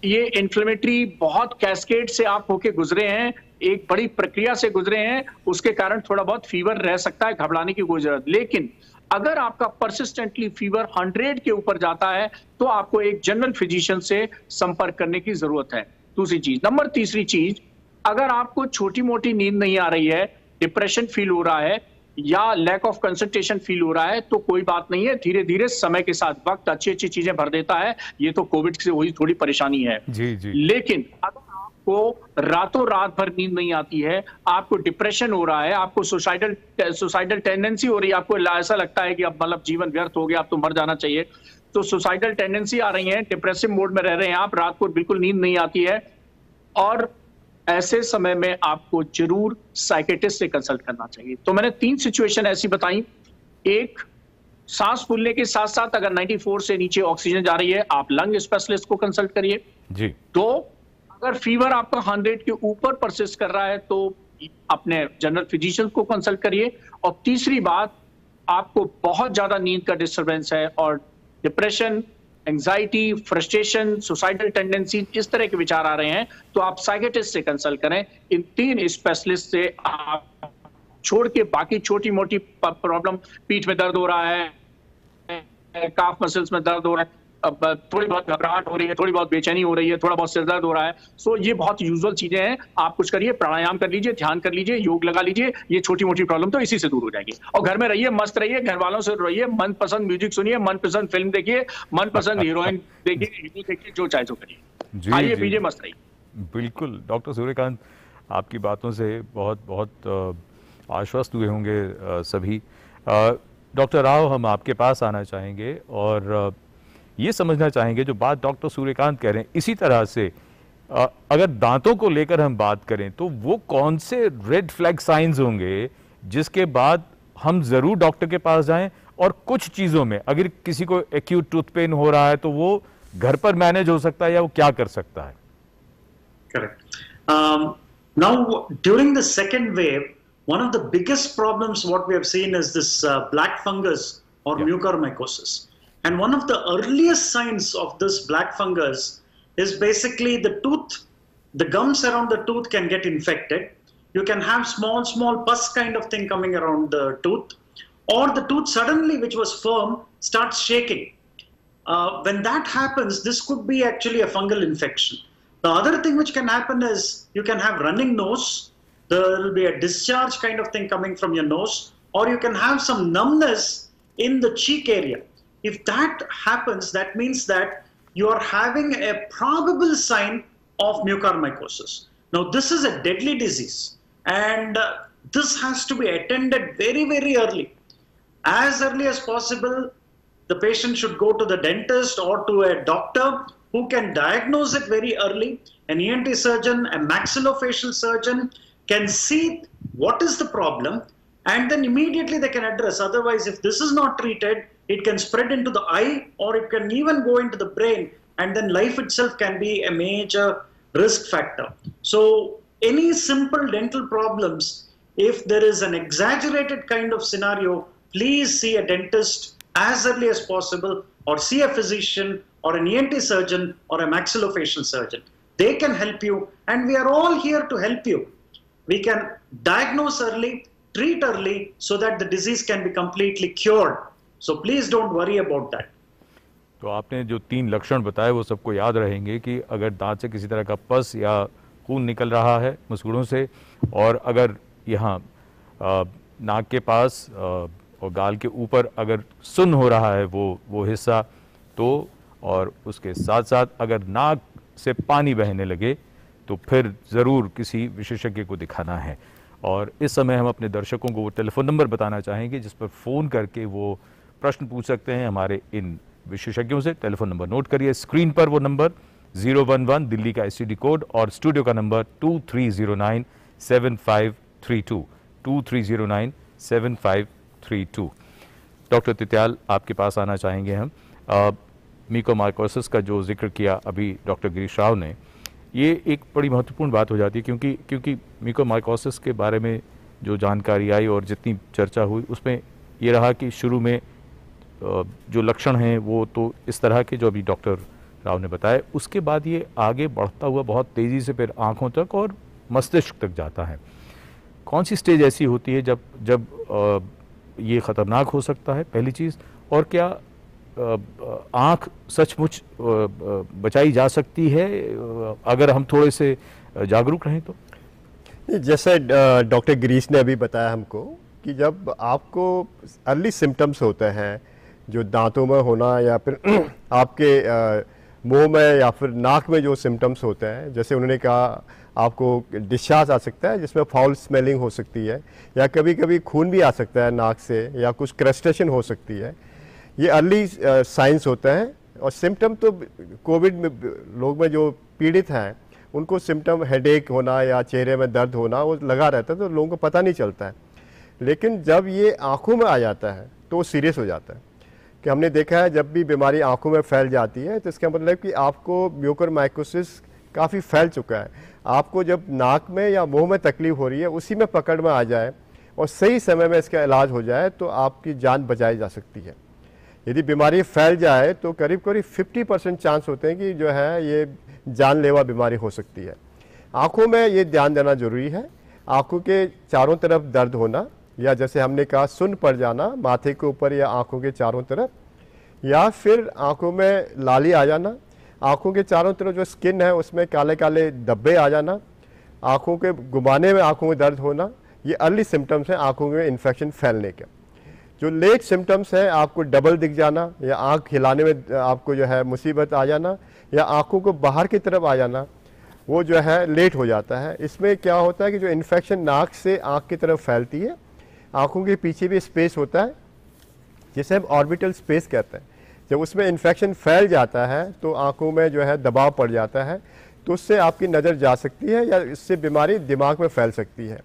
ये इन्फ्लेमेटरी बहुत कैस्केड से आप होके गुजरे हैं, एक बड़ी प्रक्रिया से गुजरे हैं, उसके कारण थोड़ा बहुत फीवर रह सकता है, घबराने की कोई जरूरत। लेकिन अगर आपका परसिस्टेंटली फीवर 100 के ऊपर जाता है तो आपको एक जनरल फिजिशियन से संपर्क करने की जरूरत है। दूसरी चीज। नंबर तीसरी चीज, अगर आपको छोटी मोटी नींद नहीं आ रही है, डिप्रेशन फील हो रहा है या लैक ऑफ कंसंट्रेशन फील हो रहा है, तो कोई बात नहीं है, धीरे धीरे समय के साथ वक्त अच्छी अच्छी चीजें भर देता है। ये तो कोविड से वही थोड़ी परेशानी है जी जी। लेकिन अगर आपको रातों रात भर नींद नहीं आती है, आपको डिप्रेशन हो रहा है, आपको सुसाइडल टेंडेंसी हो रही है, आपको ऐसा लगता है कि अब मतलब जीवन व्यर्थ हो गया, अब तो मर जाना चाहिए, तो सुसाइडल टेंडेंसी आ रही है, डिप्रेसिव मोड में रह रहे हैं आप, रात को बिल्कुल नींद नहीं आती है, और ऐसे समय में आपको जरूर साइकेट्रिस्ट से कंसल्ट करना चाहिए। तो मैंने 3 सिचुएशन ऐसी बताई। एक, सांस फूलने के साथ साथ अगर 94 से नीचे ऑक्सीजन जा रही है, आप लंग स्पेशलिस्ट को कंसल्ट करिए जी। 2, अगर फीवर आपका 100 के ऊपर परसिस्ट कर रहा है तो अपने जनरल फिजिशियन को कंसल्ट करिए। और तीसरी बात, आपको बहुत ज्यादा नींद का डिस्टर्बेंस है और depression, anxiety, frustration, suicidal tendency, इस तरह के विचार आ रहे हैं, तो आप साइकेट्रिस्ट से कंसल्ट करें। इन 3 स्पेशलिस्ट से आप छोड़ के बाकी छोटी मोटी प्रॉब्लम, पीठ में दर्द हो रहा है, काफ मसल्स में दर्द हो रहा है, अब थोड़ी बहुत घबराहट हो रही है, थोड़ी बहुत बेचैनी हो रही है, थोड़ा बहुत सिर दर्द हो रहा है, सो ये बहुत यूजुअल चीजें हैं। आप कुछ करिए, प्राणायाम कर लीजिए, ध्यान कर लीजिए, योग लगा लीजिए, ये छोटी मोटी प्रॉब्लम तो इसी से दूर हो जाएगी। और घर में रहिए, मस्त रहिए, घर वालों से रहिए, मनपसंद म्यूजिक सुनिए, मनपसंद फिल्म देखिए, मनपसंद हीरोइन देखिए, हीरो देखिए, जो चाहे तो करिए, खाइए पीजिए, मस्त रहिए। बिल्कुल डॉक्टर सूर्यकांत, आपकी बातों से बहुत बहुत आश्वस्त हुए होंगे सभी। डॉक्टर राव, हम आपके पास आना चाहेंगे और ये समझना चाहेंगे जो बात डॉक्टर सूर्यकांत कह रहे हैं, इसी तरह से अगर दांतों को लेकर हम बात करें तो वो कौन से रेड फ्लैग साइंस होंगे जिसके बाद हम जरूर डॉक्टर के पास जाएं, और कुछ चीजों में अगर किसी को एक्यूट टूथ पेन हो रहा है तो वो घर पर मैनेज हो सकता है या वो क्या कर सकता है? Correct. Now, during the second wave, one of the biggest problems what we have seen is this black fungus or Yeah. mucormycosis. And one of the earliest signs of this black fungus is basically the gums around the tooth can get infected. You can have small pus kind of thing coming around the tooth, or the tooth suddenly, which was firm, starts shaking. When that happens, this could be actually a fungal infection. The other thing which can happen is you can have running nose. There will be a discharge kind of thing coming from your nose, or you can have some numbness in the cheek area. If that happens, that means that you are having a probable sign of mucormycosis. Now, this is a deadly disease, and this has to be attended very, very early. As early as possible, the patient should go to the dentist or to a doctor who can diagnose it very early. An ENT surgeon, a maxillofacial surgeon can see what is the problem, and then immediately they can address. Otherwise, if this is not treated, it can spread into the eye, or it can even go into the brain, and then life itself can be a major risk factor. So any simple dental problems, if there is an exaggerated kind of scenario, please see a dentist as early as possible, or see a physician or an ENT surgeon or a maxillofacial surgeon. They can help you, and we are all here to help you. We can diagnose early, treat early, so that the disease can be completely cured. So please don't worry about that. तो आपने जो 3 लक्षण बताए वो सबको याद रहेंगे कि अगर दांत से किसी तरह का पस या खून निकल रहा है मुसगुड़ों से, और अगर यहाँ नाक के पास और गाल के ऊपर अगर सुन्न हो रहा है वो हिस्सा, तो और उसके साथ साथ अगर नाक से पानी बहने लगे तो फिर ज़रूर किसी विशेषज्ञ को दिखाना है। और इस समय हम अपने दर्शकों को वो टेलीफोन नंबर बताना चाहेंगे जिस पर फ़ोन करके वो प्रश्न पूछ सकते हैं हमारे इन विशेषज्ञों से। टेलीफोन नंबर नोट करिए, स्क्रीन पर वो नंबर 011 दिल्ली का STD कोड और स्टूडियो का नंबर 23097532 23097532। डॉक्टर तित्याल, आपके पास आना चाहेंगे हम। म्यूकोरमाइकोसिस का जो जिक्र किया अभी डॉक्टर गिरीश राव ने, ये एक बड़ी महत्वपूर्ण बात हो जाती है क्योंकि म्यूकोरमाइकोसिस के बारे में जो जानकारी आई और जितनी चर्चा हुई उसमें ये रहा कि शुरू में जो लक्षण हैं वो तो इस तरह के जो अभी डॉक्टर राव ने बताया, उसके बाद ये आगे बढ़ता हुआ बहुत तेज़ी से फिर आँखों तक और मस्तिष्क तक जाता है। कौन सी स्टेज ऐसी होती है जब ये ख़तरनाक हो सकता है, पहली चीज़, और क्या आँख सचमुच बचाई जा सकती है अगर हम थोड़े से जागरूक रहें तो? जैसे डॉक्टर गिरीश ने अभी बताया हमको कि जब आपको अर्ली सिम्टम्स होते हैं, जो दांतों में होना या फिर आपके मुंह में या फिर नाक में जो सिम्टम्स होते हैं, जैसे उन्होंने कहा आपको डिस्चार्ज आ सकता है जिसमें फाउल स्मेलिंग हो सकती है, या कभी कभी खून भी आ सकता है नाक से, या कुछ क्रस्टेशन हो सकती है। ये अर्ली साइंस होते हैं। और सिम्टम तो कोविड में लोग में जो पीड़ित हैं उनको सिम्टम हेडेक होना या चेहरे में दर्द होना वो लगा रहता है, तो लोगों को पता नहीं चलता है। लेकिन जब ये आँखों में आ जाता है तो वो सीरियस हो जाता है। कि हमने देखा है जब भी बीमारी आँखों में फैल जाती है तो इसका मतलब कि आपको म्यूकोरमाइकोसिस काफ़ी फैल चुका है। आपको जब नाक में या मुंह में तकलीफ हो रही है उसी में पकड़ में आ जाए और सही समय में इसका इलाज हो जाए तो आपकी जान बचाई जा सकती है। यदि बीमारी फैल जाए तो करीब 50% चांस होते हैं कि जो है ये जानलेवा बीमारी हो सकती है। आँखों में ये ध्यान देना जरूरी है। आँखों के चारों तरफ दर्द होना, या जैसे हमने कहा सुन्न पड़ जाना माथे के ऊपर या आँखों के चारों तरफ, या फिर आँखों में लाली आ जाना, आँखों के चारों तरफ जो स्किन है उसमें काले काले धब्बे आ जाना, आँखों के घुमाने में आँखों में दर्द होना, ये अर्ली सिम्टम्स हैं आँखों में इन्फेक्शन फैलने के। जो लेट सिम्टम्स है आपको डबल दिख जाना, या आँख हिलाने में आपको जो है मुसीबत आ जाना, या आँखों को बाहर की तरफ आ जाना, वो जो है लेट हो जाता है। इसमें क्या होता है कि जो इन्फेक्शन नाक से आँख की तरफ फैलती है, आँखों के पीछे भी स्पेस होता है जिसे हम ऑर्बिटल स्पेस कहते हैं। जब उसमें इन्फेक्शन फैल जाता है तो आँखों में जो है दबाव पड़ जाता है, तो उससे आपकी नज़र जा सकती है या इससे बीमारी दिमाग में फैल सकती है।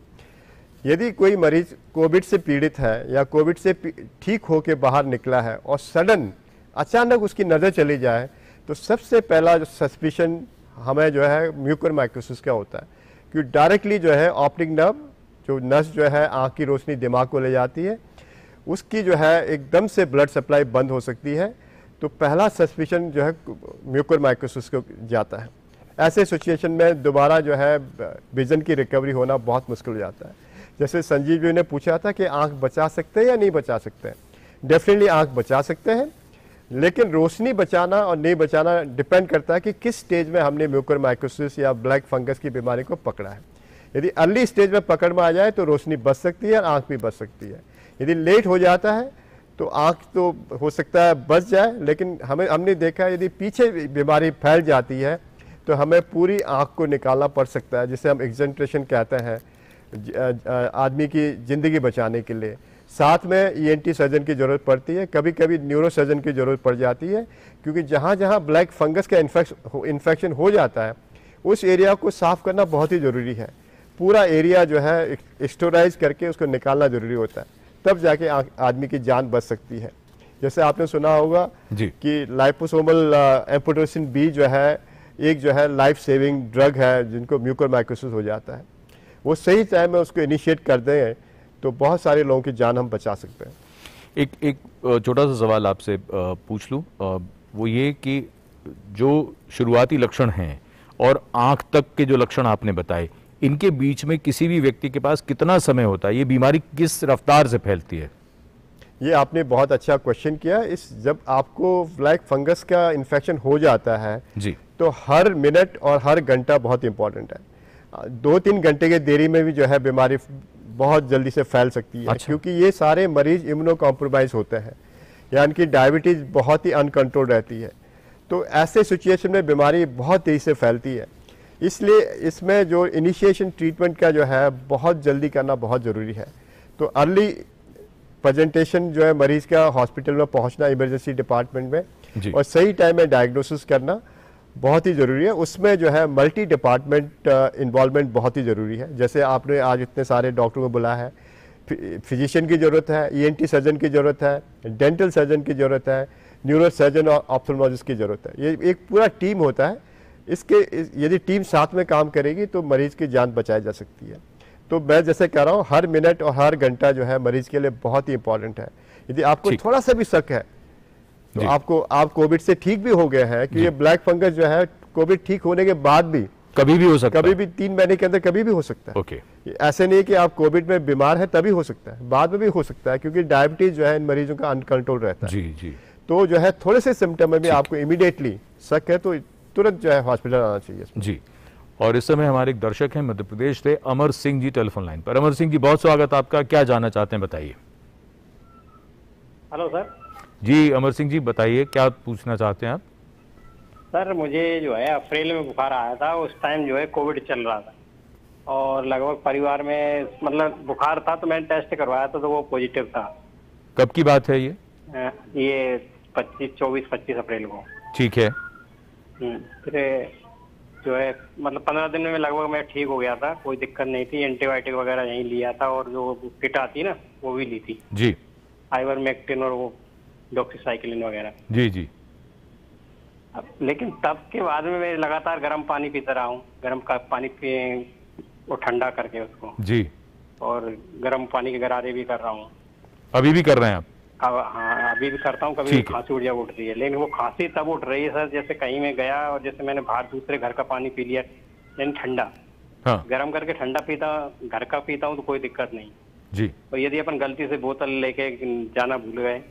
यदि कोई मरीज कोविड से पीड़ित है या कोविड से ठीक होकर बाहर निकला है और सडन अचानक उसकी नज़र चली जाए, तो सबसे पहला जो सस्पिशन हमें जो है म्यूकोरमाइकोसिस का होता है, क्योंकि डायरेक्टली जो है ऑप्टिक नर्व जो नस जो है आँख की रोशनी दिमाग को ले जाती है, उसकी जो है एकदम से ब्लड सप्लाई बंद हो सकती है। तो पहला सस्पिशन जो है म्यूकोरमाइकोसिस को जाता है। ऐसे सिचुएशन में दोबारा जो है विजन की रिकवरी होना बहुत मुश्किल हो जाता है। जैसे संजीव जी ने पूछा था कि आंख बचा सकते हैं या नहीं बचा सकते हैं, डेफिनेटली आंख बचा सकते हैं, लेकिन रोशनी बचाना और नहीं बचाना डिपेंड करता है कि किस स्टेज में हमने म्यूकोरमाइकोसिस या ब्लैक फंगस की बीमारी को पकड़ा है। यदि अर्ली स्टेज में पकड़ में आ जाए तो रोशनी बच सकती है और आंख भी बच सकती है। यदि लेट हो जाता है तो आंख तो हो सकता है बच जाए, लेकिन हमने देखा है यदि पीछे बीमारी फैल जाती है तो हमें पूरी आंख को निकालना पड़ सकता है, जिसे हम एक्सेंट्रेशन कहते हैं, आदमी की ज़िंदगी बचाने के लिए। साथ में ईएनटी सर्जन की ज़रूरत पड़ती है, कभी कभी न्यूरो सर्जन की ज़रूरत पड़ जाती है, क्योंकि जहाँ जहाँ ब्लैक फंगस का इन्फेक्शन हो जाता है उस एरिया को साफ़ करना बहुत ही ज़रूरी है। पूरा एरिया जो है एक्सटोराइज करके उसको निकालना ज़रूरी होता है, तब जाके आदमी की जान बच सकती है। जैसे आपने सुना होगा कि लाइपोसोमल एम्फोटेरेसिन बी जो है एक जो है लाइफ सेविंग ड्रग है, जिनको म्यूकोरमाइकोसिस हो जाता है, वो सही टाइम में उसको इनिशिएट कर दें तो बहुत सारे लोगों की जान हम बचा सकते हैं। एक छोटा सा सवाल आपसे पूछ लूँ, वो ये कि जो शुरुआती लक्षण हैं और आंख तक के जो लक्षण आपने बताए, इनके बीच में किसी भी व्यक्ति के पास कितना समय होता है? ये बीमारी किस रफ्तार से फैलती है? ये आपने बहुत अच्छा क्वेश्चन किया। जब आपको ब्लैक फंगस का इन्फेक्शन हो जाता है जी, तो हर मिनट और हर घंटा बहुत इंपॉर्टेंट है। 2-3 घंटे की देरी में भी जो है बीमारी बहुत जल्दी से फैल सकती है। अच्छा। क्योंकि ये सारे मरीज इम्यूनो कॉम्प्रोमाइज होते हैं, यानी कि डायबिटीज़ बहुत ही अनकंट्रोल रहती है। तो ऐसे सिचुएशन में बीमारी बहुत तेज़ी से फैलती है, इसलिए इसमें जो इनिशिएशन ट्रीटमेंट का जो है बहुत जल्दी करना बहुत ज़रूरी है। तो अर्ली प्रेजेंटेशन जो है मरीज़ का हॉस्पिटल में पहुंचना इमरजेंसी डिपार्टमेंट में और सही टाइम में डायग्नोसिस करना बहुत ही ज़रूरी है। उसमें जो है मल्टी डिपार्टमेंट इन्वॉल्वमेंट बहुत ही ज़रूरी है। जैसे आपने आज इतने सारे डॉक्टरों को बुलाया है, फिजिशियन की ज़रूरत है, ईएनटी सर्जन की ज़रूरत है, डेंटल सर्जन की ज़रूरत है, न्यूरो सर्जन और ऑप्थेल्मोलॉजिस्ट की ज़रूरत है। ये एक पूरा टीम होता है। यदि टीम साथ में काम करेगी तो मरीज़ की जान बचाई जा सकती है। तो मैं जैसे कह रहा हूँ, हर मिनट और हर घंटा जो है मरीज़ के लिए बहुत ही इंपॉर्टेंट है। यदि आपको थोड़ा सा भी शक है तो आप कोविड से ठीक भी हो गए हैं, कि ये ब्लैक फंगस जो है कोविड ठीक होने के बाद भी कभी भी हो सकता है, कभी भी 3 महीने के अंदर कभी भी हो सकता है। ओके। ऐसे नहीं कि आप कोविड में बीमार है तभी हो सकता है, बाद में भी हो सकता है, क्योंकि डायबिटीज जो है इन मरीजों का अनकंट्रोल रहता है। जी जी। तो जो है थोड़े से सिम्टम में भी आपको इमीडिएटली शक है तो तुरंत जो है हॉस्पिटल आना चाहिए जी। और इस समय हमारे एक दर्शक हैं मध्य प्रदेश से, अमर सिंह जी टेलीफोन लाइन पर। अमर सिंह जी, बहुत स्वागत आपका, क्या जानना चाहते हैं बताइए। Hello sir. जी अमर सिंह जी बताइए, क्या पूछना चाहते हैं आप? सर मुझे जो है अप्रैल में बुखार आया था, उस टाइम जो है कोविड चल रहा था और लगभग परिवार में मतलब बुखार था, तो मैंने टेस्ट करवाया था तो वो पॉजिटिव था। कब की बात है ये? ये 25 अप्रैल को। ठीक है। फिर जो है मतलब 15 दिन में लगभग मैं ठीक हो गया था, कोई दिक्कत नहीं थी। एंटीबायोटिक वगैरह यहीं लिया था और जो किट आती है ना वो भी ली थी जी, आइवरमेक्टिन और वो डॉक्सीसाइक्लिन वगैरह। जी जी। लेकिन तब के बाद में मैं लगातार गर्म पानी पीता रहा हूँ, गर्म का पानी पिए वो ठंडा करके उसको जी, और गर्म पानी के गरारे भी कर रहा हूँ। अभी भी कर रहे हैं आप? हाँ अभी भी करता हूँ। कभी खांसी उठ उठती है, लेकिन वो खांसी तब उठ रही है सर जैसे कहीं में गया और जैसे मैंने बाहर दूसरे घर का पानी पी लिया, यानी ठंडा। हाँ। गर्म करके ठंडा पीता, घर का पीता हूँ तो कोई दिक्कत नहीं जी। और यदि अपन गलती से बोतल लेके जाना भूल गए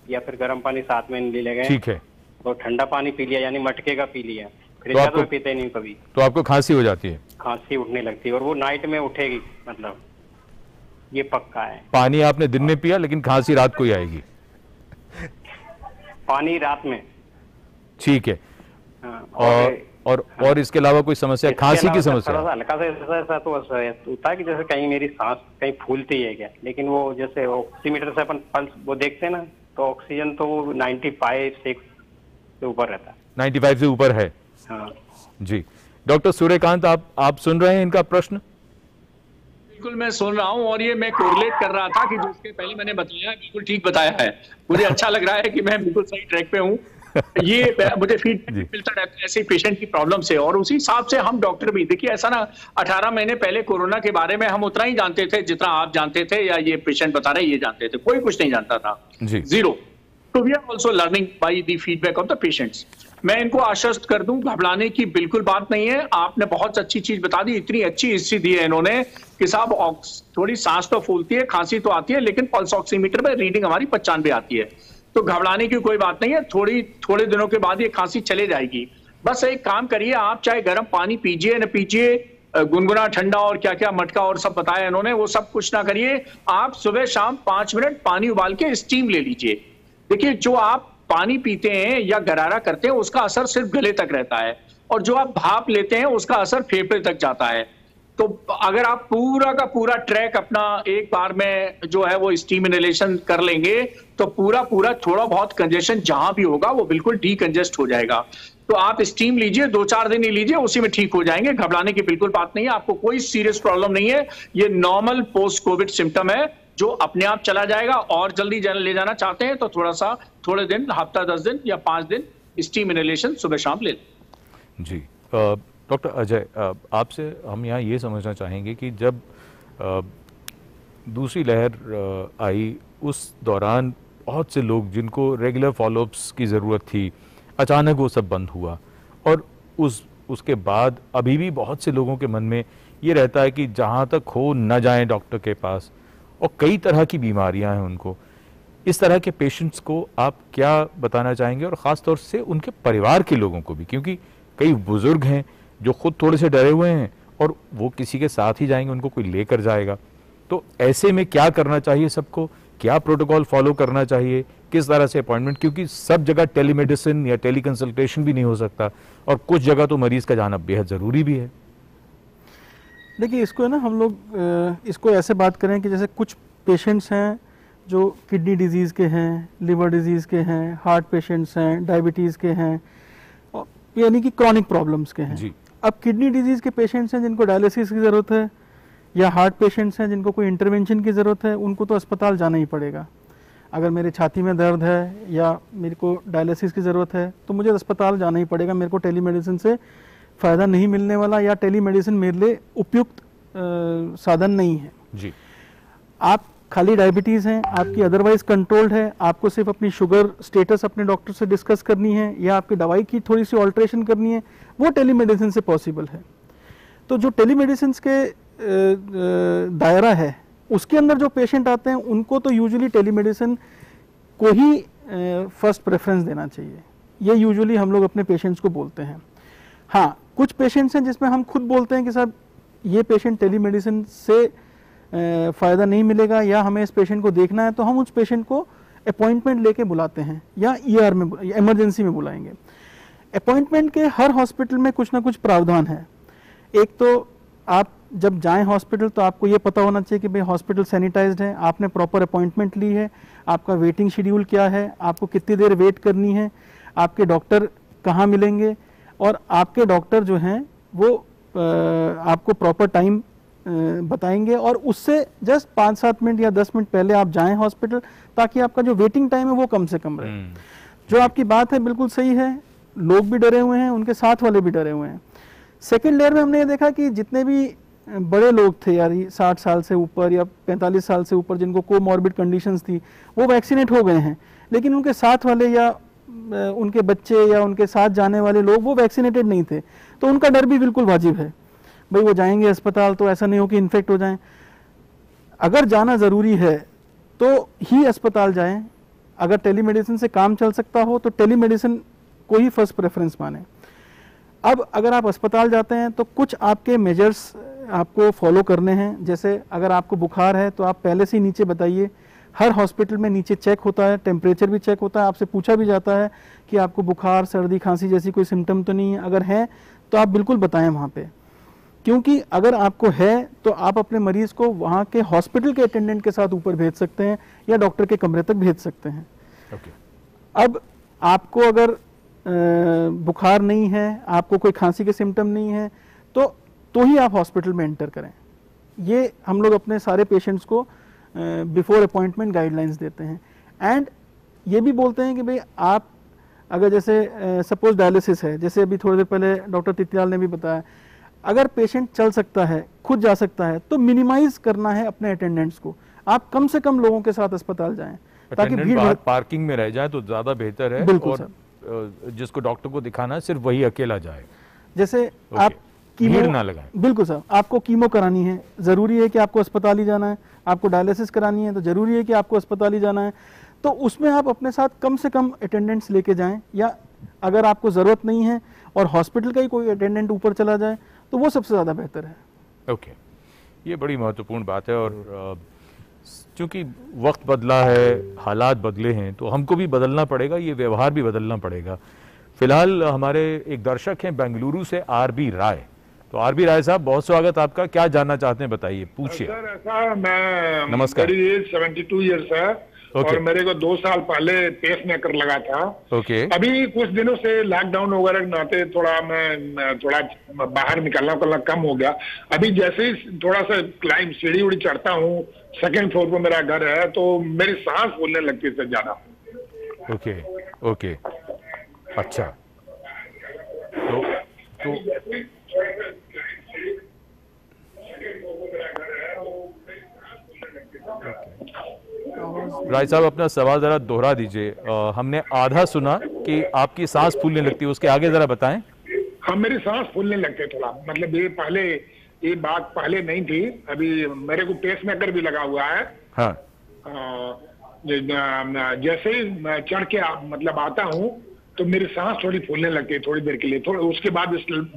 या फिर गर्म पानी साथ में नहीं ले गए, ठीक है, तो ठंडा पानी पी लिया यानी मटके का पी लिया, फ्रिज तो का आपको तो पीते नहीं कभी, तो आपको खांसी हो जाती है? खांसी उठने लगती है और वो नाइट में उठेगी, मतलब ये पक्का है। पानी आपने दिन में पिया लेकिन खांसी रात को ही आएगी? पानी रात में। ठीक है। हाँ, और इसके अलावा कोई समस्या, खांसी की समस्या? हल्का सा ऐसा तो होता है कि जैसे कहीं मेरी सांस कहीं फूलती है क्या, लेकिन वो जैसे ऑक्सीमीटर से अपन पल्स वो देखते हैं ना, तो ऑक्सीजन तो 95-6 से ऊपर रहता है। 95 से ऊपर है? हाँ जी। डॉक्टर सूर्यकांत, आप सुन रहे हैं इनका प्रश्न? बिल्कुल मैं सुन रहा हूं और ये मैं कोरिलेट कर रहा था कि जो इसके पहले मैंने बताया बिल्कुल ठीक बताया है। मुझे अच्छा लग रहा है कि मैं बिल्कुल सही ट्रैक पे हूं ये मुझे फीडबैक जी। मिलता रहता है ऐसे पेशेंट की प्रॉब्लम से, और उसी हिसाब से हम डॉक्टर भी, देखिए ऐसा ना 18 महीने पहले कोरोना के बारे में हम उतना ही जानते थे जितना आप जानते थे या ये पेशेंट बता रहे ये जानते थे, कोई कुछ नहीं जानता था, जी। जीरो। तो we are also learning by the feedback of the patients. मैं इनको आश्वस्त कर दूं, घबराने की बिल्कुल बात नहीं है। आपने बहुत अच्छी चीज बता दी, इतनी अच्छी हिस्ट्री दी है इन्होंने कि साहब थोड़ी सांस तो फूलती है, खांसी तो आती है, लेकिन पल्स ऑक्सीमीटर में रीडिंग हमारी 95 आती है, तो घबराने की कोई बात नहीं है। थोड़े दिनों के बाद ये खांसी चले जाएगी। बस एक काम करिए, आप चाहे गर्म पानी पीजिए न पीजिए, गुनगुना, ठंडा और क्या क्या मटका और सब बताया इन्होंने, वो सब कुछ ना करिए। आप सुबह शाम 5 मिनट पानी उबाल के स्टीम ले लीजिए। देखिए, जो आप पानी पीते हैं या गरारा करते हैं उसका असर सिर्फ गले तक रहता है, और जो आप भाप लेते हैं उसका असर फेफड़े तक जाता है। तो अगर आप पूरा का पूरा ट्रैक अपना एक बार में जो है वो स्टीम इनहेलेशन कर लेंगे, तो पूरा थोड़ा बहुत कंजेशन जहां भी होगा वो बिल्कुल डीकंजेस्ट हो जाएगा। तो आप स्टीम लीजिए, 2-4 दिन ही लीजिए, उसी में ठीक हो जाएंगे। घबराने की बिल्कुल बात नहीं है, आपको कोई सीरियस प्रॉब्लम नहीं है। ये नॉर्मल पोस्ट कोविड सिम्टम है जो अपने आप चला जाएगा। और जल्दी ले जाना चाहते हैं तो थोड़े दिन, हफ्ता 10 दिन या 5 दिन स्टीम इनहेलेशन सुबह शाम ले लें। जी। डॉक्टर अजय, आपसे हम यहाँ ये समझना चाहेंगे कि जब दूसरी लहर आई, उस दौरान बहुत से लोग जिनको रेगुलर फॉलोअप्स की ज़रूरत थी, अचानक वो सब बंद हुआ, और उसके बाद अभी भी बहुत से लोगों के मन में ये रहता है कि जहाँ तक हो न जाएं डॉक्टर के पास, और कई तरह की बीमारियां हैं उनको। इस तरह के पेशेंट्स को आप क्या बताना चाहेंगे, और ख़ास तौर से उनके परिवार के लोगों को भी, क्योंकि कई बुजुर्ग हैं जो खुद थोड़े से डरे हुए हैं और वो किसी के साथ ही जाएंगे, उनको कोई लेकर जाएगा। तो ऐसे में क्या करना चाहिए सबको, क्या प्रोटोकॉल फॉलो करना चाहिए, किस तरह से अपॉइंटमेंट, क्योंकि सब जगह टेलीमेडिसिन या टेलीकंसल्टेशन भी नहीं हो सकता, और कुछ जगह तो मरीज का जाना बेहद ज़रूरी भी है। देखिए, इसको है ना, हम लोग इसको ऐसे बात करें कि जैसे कुछ पेशेंट्स हैं जो किडनी डिजीज़ के हैं, लिवर डिजीज़ के हैं, हार्ट पेशेंट्स हैं, डायबिटीज़ के हैं, यानी कि क्रॉनिक प्रॉब्लम्स के हैं। जी। अब किडनी डिजीज़ के पेशेंट्स हैं जिनको डायलिसिस की ज़रूरत है, या हार्ट पेशेंट्स हैं जिनको कोई इंटरवेंशन की ज़रूरत है, उनको तो अस्पताल जाना ही पड़ेगा। अगर मेरे छाती में दर्द है या मेरे को डायलिसिस की ज़रूरत है तो मुझे अस्पताल जाना ही पड़ेगा, मेरे को टेलीमेडिसिन से फ़ायदा नहीं मिलने वाला, या टेलीमेडिसिन मेरे लिए उपयुक्त साधन नहीं है। जी। आप खाली डायबिटीज़ हैं, आपकी अदरवाइज कंट्रोल्ड है, आपको सिर्फ अपनी शुगर स्टेटस अपने डॉक्टर से डिस्कस करनी है, या आपकी दवाई की थोड़ी सी ऑल्ट्रेशन करनी है, वो टेलीमेडिसिन से पॉसिबल है। तो जो टेलीमेडिसिन के दायरा है उसके अंदर जो पेशेंट आते हैं उनको तो यूजुअली टेलीमेडिसिन को ही फर्स्ट प्रेफरेंस देना चाहिए। ये यूजुअली हम लोग अपने पेशेंट्स को बोलते हैं। हाँ, कुछ पेशेंट्स हैं जिसमें हम खुद बोलते हैं कि साहब ये पेशेंट टेलीमेडिसिन से फ़ायदा नहीं मिलेगा, या हमें इस पेशेंट को देखना है, तो हम उस पेशेंट को अपॉइंटमेंट लेके बुलाते हैं, या ER में, इमरजेंसी में बुलाएंगे। अपॉइंटमेंट के हर हॉस्पिटल में कुछ ना कुछ प्रावधान है। एक तो आप जब जाएं हॉस्पिटल तो आपको ये पता होना चाहिए कि भाई हॉस्पिटल सैनिटाइज्ड है, आपने प्रॉपर अपॉइंटमेंट ली है, आपका वेटिंग शेड्यूल क्या है, आपको कितनी देर वेट करनी है, आपके डॉक्टर कहाँ मिलेंगे, और आपके डॉक्टर जो हैं वो आपको प्रॉपर टाइम बताएंगे, और उससे जस्ट 5-7 मिनट या 10 मिनट पहले आप जाएं हॉस्पिटल, ताकि आपका जो वेटिंग टाइम है वो कम से कम रहे। जो आपकी बात है बिल्कुल सही है, लोग भी डरे हुए हैं, उनके साथ वाले भी डरे हुए हैं। सेकेंड लेयर में हमने ये देखा कि जितने भी बड़े लोग थे यार 60 साल से ऊपर या 45 साल से ऊपर जिनको कोमॉर्बिड कंडीशंस थी, वो वैक्सीनेट हो गए हैं, लेकिन उनके साथ वाले या उनके बच्चे या उनके साथ जाने वाले लोग वो वैक्सीनेटेड नहीं थे। तो उनका डर भी बिल्कुल वाजिब है, भाई वो जाएंगे अस्पताल तो ऐसा नहीं हो कि इन्फेक्ट हो जाएं। अगर जाना ज़रूरी है तो ही अस्पताल जाएं। अगर टेलीमेडिसिन से काम चल सकता हो तो टेलीमेडिसिन को ही फर्स्ट प्रेफरेंस माने। अब अगर आप अस्पताल जाते हैं तो कुछ आपके मेजर्स आपको फॉलो करने हैं। जैसे अगर आपको बुखार है तो आप पहले से ही नीचे बताइए। हर हॉस्पिटल में नीचे चेक होता है, टेम्परेचर भी चेक होता है, आपसे पूछा भी जाता है कि आपको बुखार, सर्दी, खांसी जैसी कोई सिम्टम तो नहीं है। अगर है तो आप बिल्कुल बताएं वहाँ पे, क्योंकि अगर आपको है तो आप अपने मरीज को वहाँ के हॉस्पिटल के अटेंडेंट के साथ ऊपर भेज सकते हैं या डॉक्टर के कमरे तक भेज सकते हैं। अब आपको अगर बुखार नहीं है, आपको कोई खांसी के सिम्टम नहीं है तो ही आप हॉस्पिटल में एंटर करें। ये हम लोग अपने सारे पेशेंट्स को बिफोर अपॉइंटमेंट गाइडलाइंस देते हैं। एंड ये भी बोलते हैं कि भाई आप अगर जैसे सपोज डायलिसिस है, जैसे अभी थोड़ी देर पहले डॉक्टर तितियाल ने भी बताया, अगर पेशेंट चल सकता है, खुद जा सकता है, तो मिनिमाइज करना है अपने अटेंडेंट्स को। आप कम से कम लोगों के साथ अस्पताल जाएं ताकि भीड़ बाहर पार्किंग में रह जाए तो ज्यादा बेहतर है। बिल्कुल और जिसको डॉक्टर को दिखाना है सिर्फ वही अकेला जाए। जैसे आप कीमो भीड़ ना लगाएं। बिल्कुल सर, आपको कीमो करानी है, जरूरी है कि आपको अस्पताल ही जाना है। आपको डायलिसिस करानी है तो जरूरी है कि आपको अस्पताल ही जाना है। तो उसमें आप अपने साथ कम से कम अटेंडेंट्स लेके जाएं, या अगर आपको जरूरत नहीं है और हॉस्पिटल का ही कोई अटेंडेंट ऊपर चला जाए तो वो सबसे ज्यादा बेहतर है। ओके, ये बड़ी महत्वपूर्ण बात है। और चूंकि वक्त बदला है, हालात बदले हैं, तो हमको भी बदलना पड़ेगा, ये व्यवहार भी बदलना पड़ेगा। फिलहाल हमारे एक दर्शक हैं बेंगलुरु से, आरबी राय। तो आरबी राय साहब, बहुत स्वागत आपका। क्या जानना चाहते हैं, बताइए, पूछिए। सर ऐसा, मैं नमस्कार। मेरी एज 72 ईयर्स है। और मेरे को 2 साल पहले पेस मेकर लगा था। अभी कुछ दिनों से लॉकडाउन वगैरह नाते थोड़ा मैं थोड़ा बाहर निकलना कम हो गया। अभी जैसे ही थोड़ा सा क्लाइम सीढ़ी उड़ी चढ़ता हूँ, 2nd फ्लोर पर मेरा घर है, तो मेरी सांस फूलने लगती है ज्यादा। ओके ओके, अच्छा। तो राय साहब, अपना सवाल जरा दोहरा दीजिए। हमने आधा सुना कि आपकी सांस फूलने लगती है, उसके आगे जरा बताएं। हाँ, मेरी सांस फूलने लगती है थोड़ा, मतलब ये बात पहले नहीं थी। अभी मेरे को पेस मेकर भी लगा हुआ है। हाँ। जैसे ही चढ़ के मतलब आता हूँ तो मेरी सांस थोड़ी फूलने लगती है थोड़ी देर के लिए, उसके बाद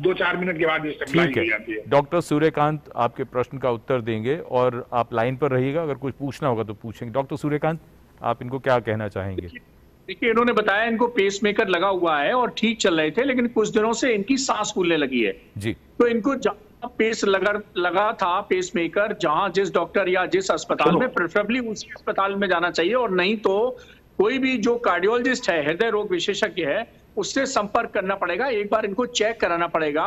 2-4 मिनट के बाद स्टेबलाइज हो जाती है। डॉक्टर सूर्यकांत आपके प्रश्न का उत्तर देंगे और आप लाइन पर रहिएगा, अगर कुछ पूछना होगा तो पूछेंगे। डॉक्टर सूर्यकांत, आप इनको क्या कहना चाहेंगे? देखिए, इन्होंने बताया इनको पेस मेकर लगा हुआ है और ठीक चल रहे थे, लेकिन कुछ दिनों से इनकी सांस फूलने लगी है जी। तो इनको जहां पेस लगा था पेस मेकर, जहां जिस डॉक्टर या जिस अस्पताल में, प्रेफरेबली उसी अस्पताल में जाना चाहिए। और नहीं तो कोई भी जो कार्डियोलॉजिस्ट है, हृदय रोग विशेषज्ञ है, उससे संपर्क करना पड़ेगा। एक बार इनको चेक कराना पड़ेगा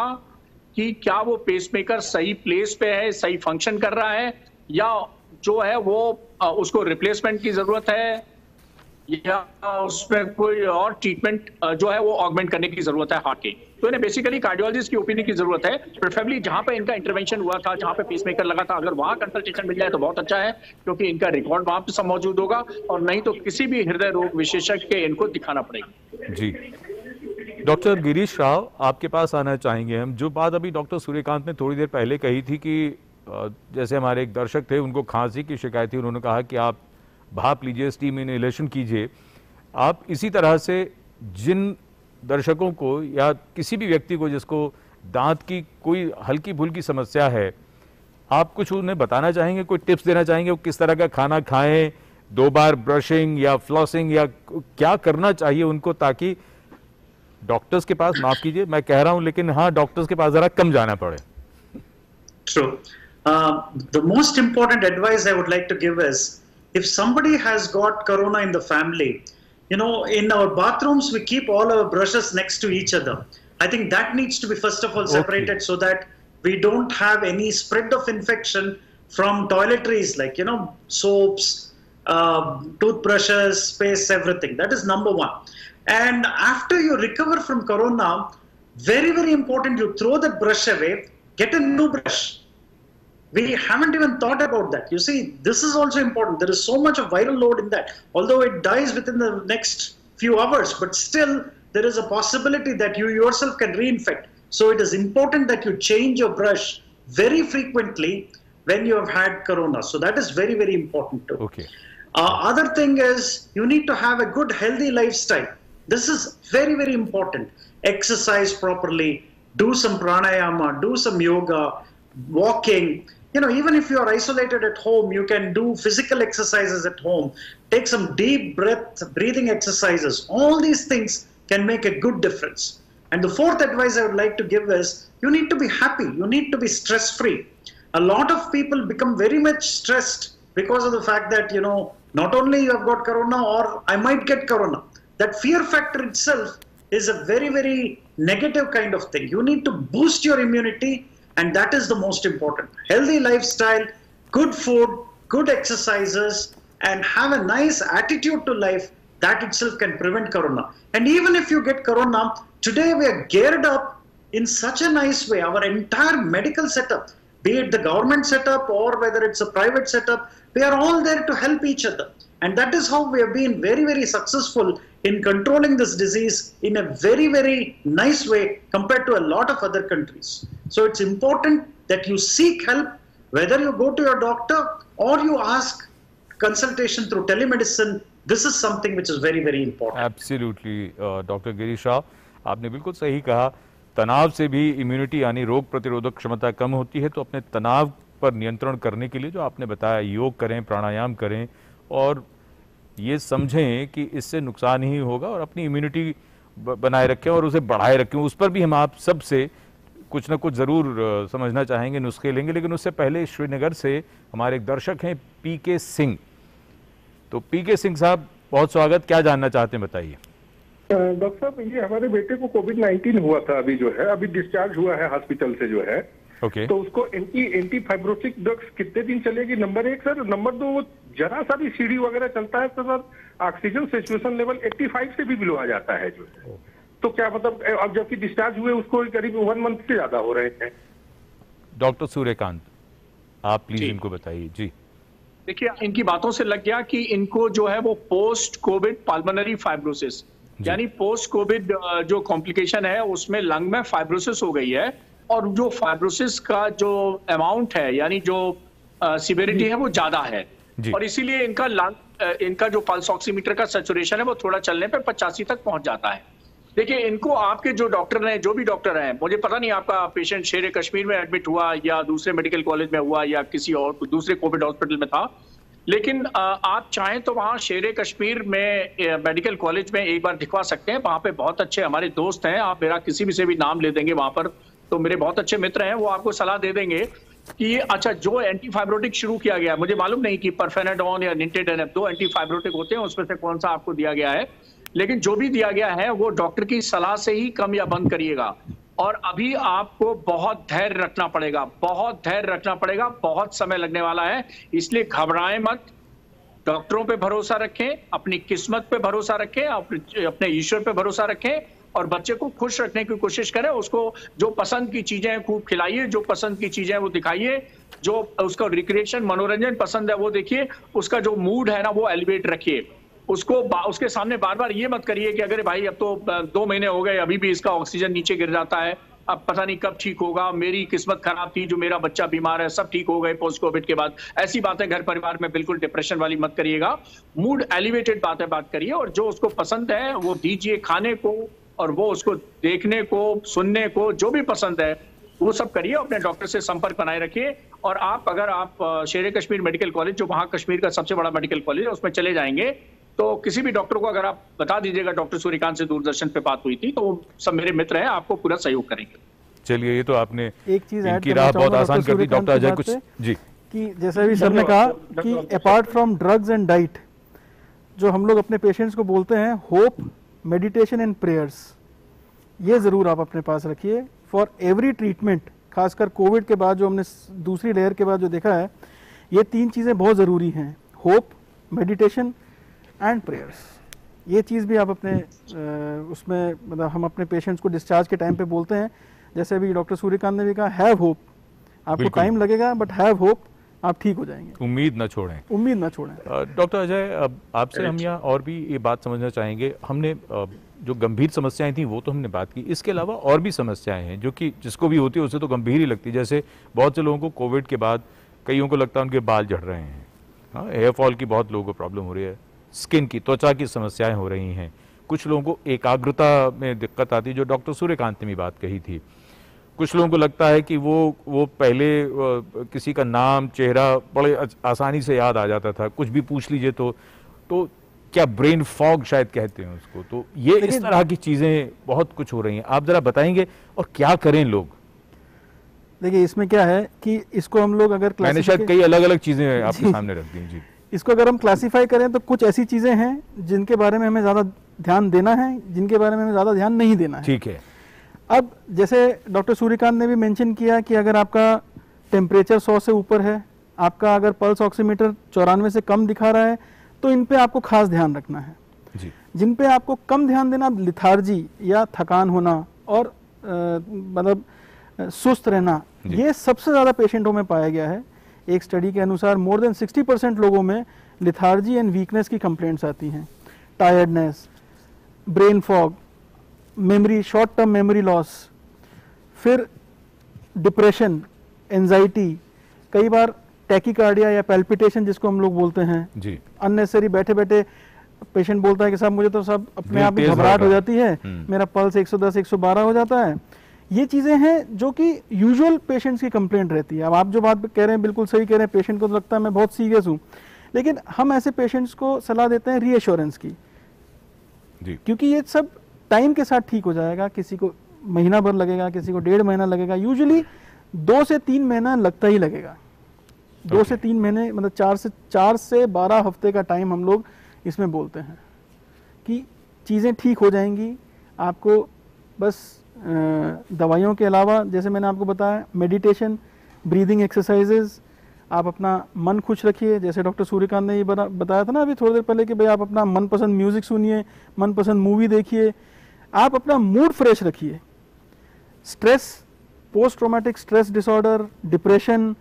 कि क्या वो पेसमेकर सही प्लेस पे है, सही फंक्शन कर रहा है, या जो है वो उसको रिप्लेसमेंट की जरूरत है, या उसमें कोई और ट्रीटमेंट जो है वो ऑगमेंट करने की जरूरत है हार्ट की। तो इन्हें बेसिकली कार्डियोलॉजिस्ट की ओपिनियन की जरूरत है। प्रेफरेबली जहां पे इनका इंटरवेंशन हुआ था, जहां पे पेसमेकर लगा था, अगर वहां कंसल्टेशन मिल जाए तो बहुत अच्छा है, क्योंकि इनका रिकॉर्ड वहां पे सब मौजूद होगा। और नहीं तो किसी भी हृदय रोग विशेषज्ञ के इनको दिखाना पड़ेगा। जी। डॉक्टर गिरीश राव, आपके पास आना चाहेंगे हम। जो बात अभी डॉक्टर सूर्यकांत ने थोड़ी देर पहले कही थी कि जैसे हमारे एक दर्शक थे, उनको खांसी की शिकायत थी, उन्होंने कहा कि आप भाप लीजिए, स्टीम इनहेलेशन कीजिए। आप इसी तरह से जिन दर्शकों को या किसी भी व्यक्ति को जिसको दांत की कोई हल्की फुल्की समस्या है, आप कुछ उन्हें बताना चाहेंगे, कोई टिप्स देना चाहेंगे, वो किस तरह का खाना खाएं, 2 बार ब्रशिंग या फ्लॉसिंग, या क्या करना चाहिए उनको, ताकि डॉक्टर्स के पास, माफ कीजिए मैं कह रहा हूं, लेकिन हाँ, डॉक्टर्स के पास जरा कम जाना पड़े? True. The most important advice I would like to give is, if somebody has got corona in the family, you know, in our bathrooms we keep all our brushes next to each other. I think that needs to be first of all separated, so that we don't have any spread of infection from toiletries, like, you know, soaps, toothbrushes, paste, everything. That is number one. And after you recover from corona, very, very important, you throw that brush away, get a new brush. We haven't even thought about that. You see, this is also important. There is so much of viral load in that. Although it dies within the next few hours, but still there is a possibility that you yourself can reinfect. So it is important that you change your brush very frequently when you have had corona. So that is very, very important too. Okay. Other thing is, you need to have a good healthy lifestyle. This is very, very important. Exercise properly, do some pranayama, do some yoga, walking. You know, even if you are isolated at home, you can do physical exercises at home. Take some deep breathing exercises. All these things can make a good difference. And the fourth advice I would like to give is, you need to be happy. You need to be stress-free. A lot of people become very much stressed because of the fact that, you know, not only you have got corona or I might get corona. That fear factor itself is a very, very negative kind of thing. You need to boost your immunity. And that is the most important. Healthy lifestyle, good food, good exercises, and have a nice attitude to life that itself can prevent corona. And even if you get corona, today we are geared up in such a nice way. Our entire medical setup, be it the government setup or whether it's a private setup, we are all there to help each other. And that is how we have been very, very successful in controlling this disease in a very, very nice way compared to a lot of other countries. So it's important that you seek help, whether you go to your doctor or you ask consultation through telemedicine. This is something which is very, very important. Absolutely, doctor Girish Rao, आपने बिल्कुल सही कहा। तनाव से भी immunity यानी रोग प्रतिरोधक क्षमता कम होती है, तो अपने तनाव पर नियंत्रण करने के लिए जो आपने बताया, योग करें, प्राणायाम करें और ये समझें कि इससे नुकसान ही होगा और अपनी इम्यूनिटी बनाए रखें और उसे बढ़ाए रखें। उस पर भी हम आप सबसे कुछ ना कुछ ज़रूर समझना चाहेंगे, नुस्खे लेंगे। लेकिन उससे पहले श्रीनगर से हमारे एक दर्शक हैं पीके सिंह। तो पीके सिंह साहब, बहुत स्वागत। क्या जानना चाहते हैं, बताइए। डॉक्टर साहब, ये हमारे बेटे को कोविड-19 हुआ था, अभी जो है अभी डिस्चार्ज हुआ है हॉस्पिटल से जो है। ओके। तो उसको एंटी फाइब्रोटिक ड्रग्स कितने दिन चलेगी? Number 1 sir. नंबर 2, वो जरा सा भी सीढ़ी वगैरह चलता है तो सर ऑक्सीजन सेचुरेशन लेवल 85 से भी बिलो आ जाता है जो है। तो क्या मतलब, अब जबकि डिस्चार्ज हुए उसको करीब 1 मंथ से ज्यादा हो रहे हैं। डॉक्टर सूर्यकांत, आप प्लीज इनको बताइए। जी देखिए, इनकी बातों से लग गया कि इनको जो है वो पोस्ट कोविड पल्मोनरी फाइब्रोसिस, यानी पोस्ट कोविड जो कॉम्प्लिकेशन है उसमें लंग में फाइब्रोसिस हो गई है, और जो फाइब्रोसिस का जो अमाउंट है यानी जो सिवियरिटी है वो ज्यादा है, और इसीलिए इनका जो पल्स ऑक्सीमीटर का सैचुरेशन है वो थोड़ा चलने पे 85 तक पहुंच जाता है। देखिए, इनको आपके जो डॉक्टर हैं, जो भी डॉक्टर हैं, मुझे पता नहीं आपका पेशेंट शेर कश्मीर में एडमिट हुआ या दूसरे मेडिकल कॉलेज में हुआ या किसी और दूसरे कोविड हॉस्पिटल में था, लेकिन आप चाहें तो वहाँ शेर कश्मीर में मेडिकल कॉलेज में एक बार दिखवा सकते हैं। वहाँ पे बहुत अच्छे हमारे दोस्त हैं, आप मेरा किसी भी से भी नाम ले देंगे वहाँ पर, तो मेरे बहुत अच्छे मित्र हैं, वो आपको सलाह दे देंगे कि अच्छा जो एंटी फाइब्रोटिक शुरू किया गया है, मुझे मालूम नहीं कि परफेनाडोन या निंटेडेनब 2 एंटी फाइब्रोटिक होते हैं, उसमें से कौन सा आपको दिया गया है, लेकिन जो भी दिया गया है वो डॉक्टर की सलाह से ही कम या बंद करिएगा। और अभी आपको बहुत धैर्य रखना पड़ेगा, बहुत धैर्य रखना पड़ेगा, बहुत समय लगने वाला है, इसलिए घबराएं मत, डॉक्टरों पे भरोसा रखें, अपनी किस्मत पे भरोसा रखें, अपने ईश्वर पे भरोसा रखें और बच्चे को खुश रखने की कोशिश करें। उसको जो पसंद की चीजें हैं खूब खिलाइए, जो पसंद की चीजें हैं वो दिखाइए, जो उसका रिक्रिएशन मनोरंजन पसंद है वो देखिए, उसका जो मूड है ना वो एलिवेट रखिए। उसके सामने बार बार ये मत करिए कि अगर भाई अब तो 2 महीने हो गए, अभी भी इसका ऑक्सीजन नीचे गिर जाता है, अब पता नहीं कब ठीक होगा, मेरी किस्मत खराब थी जो मेरा बच्चा बीमार है, सब ठीक हो गए पोस्ट कोविड के बाद। ऐसी बातें घर परिवार में बिल्कुल डिप्रेशन वाली मत करिएगा, मूड एलिवेटेड बात करिए, और जो उसको पसंद है वो दीजिए खाने को, और वो उसको देखने को, सुनने को, जो भी पसंद है वो सब करिए। अपने डॉक्टर से संपर्क बनाए रखिए, और अगर आप शेर कश्मीर मेडिकल कॉलेज, जो वहाँ कश्मीर का सबसे बड़ा मेडिकल कॉलेज है, उसमें चले जाएंगे तो किसी भी डॉक्टर को अगर आप बता दीजिएगा डॉक्टर सूर्यकांत से दूरदर्शन पे बात हुई थी, तो वो सब मेरे मित्र हैं, आपको पूरा सहयोग करेंगे। चलिए, ये तो आपने एक चीज इनकी राह बहुत आसान कर दी। डॉक्टर अजय कुछ जी, कि जैसे अभी सर ने कहा कि apart from drugs and diet, जो हम लोग अपने पेशेंट्स को बोलते हैं होप, मेडिटेशन एंड प्रेयर्स, ये जरूर आप अपने पास रखिए फॉर एवरी ट्रीटमेंट। खासकर कोविड के बाद जो हमने दूसरी लेयर के बाद जो देखा है, ये 3 चीजें बहुत जरूरी हैं, होप, मेडिटेशन एंड प्रेयर्स। ये चीज़ भी आप अपने उसमें मतलब हम अपने पेशेंट्स को डिस्चार्ज के टाइम पे बोलते हैं, जैसे अभी डॉक्टर सूर्यकांत ने भी कहा, हैव होप, आपको टाइम लगेगा बट हैव होप, आप ठीक हो जाएंगे, उम्मीद ना छोड़ें, उम्मीद ना छोड़ें। डॉक्टर अजय, अब आपसे हम यहाँ और भी ये बात समझना चाहेंगे। हमने जो गंभीर समस्याएं थी वो तो हमने बात की, इसके अलावा और भी समस्याएं हैं जो कि जिसको भी होती है उसे तो गंभीर ही लगती है। जैसे बहुत से लोगों को कोविड के बाद कईयों को लगता है उनके बाल झड़ रहे हैं, हेयर फॉल की बहुत लोगों को प्रॉब्लम हो रही है, स्किन की, त्वचा की समस्याएं हो रही हैं, कुछ लोगों को एकाग्रता में दिक्कत आती है, जो डॉक्टर सूर्यकांत ने भी बात कही थी। कुछ लोगों को लगता है कि वो पहले किसी का नाम, चेहरा बड़े आसानी से याद आ जाता था, कुछ भी पूछ लीजिए तो क्या ब्रेन फॉग शायद कहते हैं उसको। तो ये इस तरह की चीजें बहुत कुछ हो रही हैं, आप जरा बताएंगे और क्या करें लोग? देखिए, इसमें क्या है कि इसको हम लोग अगर मैंने शायद कई अलग अलग चीजें आपके सामने रख दी जी। इसको अगर हम क्लासिफाई करें तो कुछ ऐसी चीजें हैं जिनके बारे में हमें ज्यादा ध्यान देना है, जिनके बारे में हमें ज्यादा ध्यान नहीं देना है। ठीक है। अब जैसे डॉक्टर सूर्यकांत ने भी मेंशन किया कि अगर आपका टेम्परेचर 100 से ऊपर है, आपका अगर पल्स ऑक्सीमीटर 94 से कम दिखा रहा है, तो इन पे आपको खास ध्यान रखना है। जिन पे आपको कम ध्यान देना, लिथार्जी या थकान होना और मतलब सुस्त रहना, ये सबसे ज्यादा पेशेंटों में पाया गया है। एक स्टडी के अनुसार मोर देन 60% लोगों में लिथार्जी एंड वीकनेस की कंप्लेंट्स आती हैं। Tiredness, brain fog, memory, short term memory loss, फिर डिप्रेशन, एंजाइटी, कई बार टैकीकार्डिया या पैल्पिटेशन जिसको हम लोग बोलते हैं जी, अननेसेसरी। बैठे बैठे पेशेंट बोलता है कि साहब मुझे तो सब अपने आप ही घबराहट हो जाती है, मेरा पल्स 110 112 हो जाता है। ये चीजें हैं जो कि यूजुअल पेशेंट्स की कंप्लेंट रहती है। अब आप जो बात कह रहे हैं बिल्कुल सही कह रहे हैं, पेशेंट को तो लगता है मैं बहुत सीरियस हूँ, लेकिन हम ऐसे पेशेंट्स को सलाह देते हैं रीएश्योरेंस की जी, क्योंकि ये सब टाइम के साथ ठीक हो जाएगा। किसी को महीना भर लगेगा, किसी को 1.5 महीना लगेगा, यूजुअली 2 से 3 महीना लगता ही लगेगा। 2 से 3 महीने मतलब 4 से 12 हफ्ते का टाइम हम लोग इसमें बोलते हैं कि चीज़ें ठीक हो जाएंगी। आपको बस दवाइयों के अलावा जैसे मैंने आपको बताया, मेडिटेशन, ब्रीदिंग एक्सरसाइजेज, आप अपना मन खुश रखिए। जैसे डॉक्टर सूर्यकांत ने ये बताया था ना अभी थोड़ी देर पहले कि भाई आप अपना मनपसंद म्यूजिक सुनिए, मनपसंद मूवी देखिए, आप अपना मूड फ्रेश रखिए। Stress, post traumatic stress disorder, depression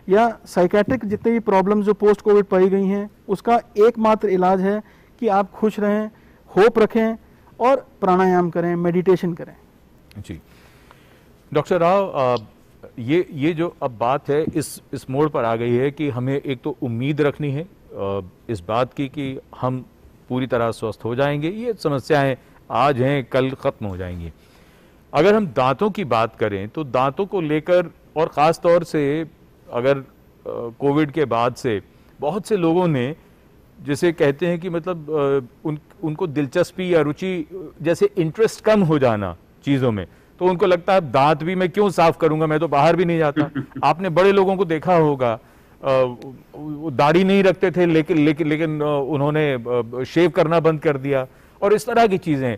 या साइकेट्रिक जितने भी प्रॉब्लम्स जो पोस्ट कोविड पाई गई हैं, उसका एकमात्र इलाज है कि आप खुश रहें, होप रखें और प्राणायाम करें, मेडिटेशन करें। जी डॉक्टर राव, ये जो अब बात है इस मोड़ पर आ गई है कि हमें एक तो उम्मीद रखनी है इस बात की कि हम पूरी तरह स्वस्थ हो जाएंगे। ये समस्याएं आज हैं, कल खत्म हो जाएंगी। अगर हम दांतों की बात करें तो दांतों को लेकर, और ख़ास तौर से अगर कोविड के बाद से बहुत से लोगों ने, जिसे कहते हैं कि मतलब उनको दिलचस्पी या रुचि, जैसे इंटरेस्ट कम हो जाना चीज़ों में, तो उनको लगता है दांत भी मैं क्यों साफ करूंगा, मैं तो बाहर भी नहीं जाता। आपने बड़े लोगों को देखा होगा, दाढ़ी नहीं रखते थे लेकिन उन्होंने शेव करना बंद कर दिया, और इस तरह की चीज़ें।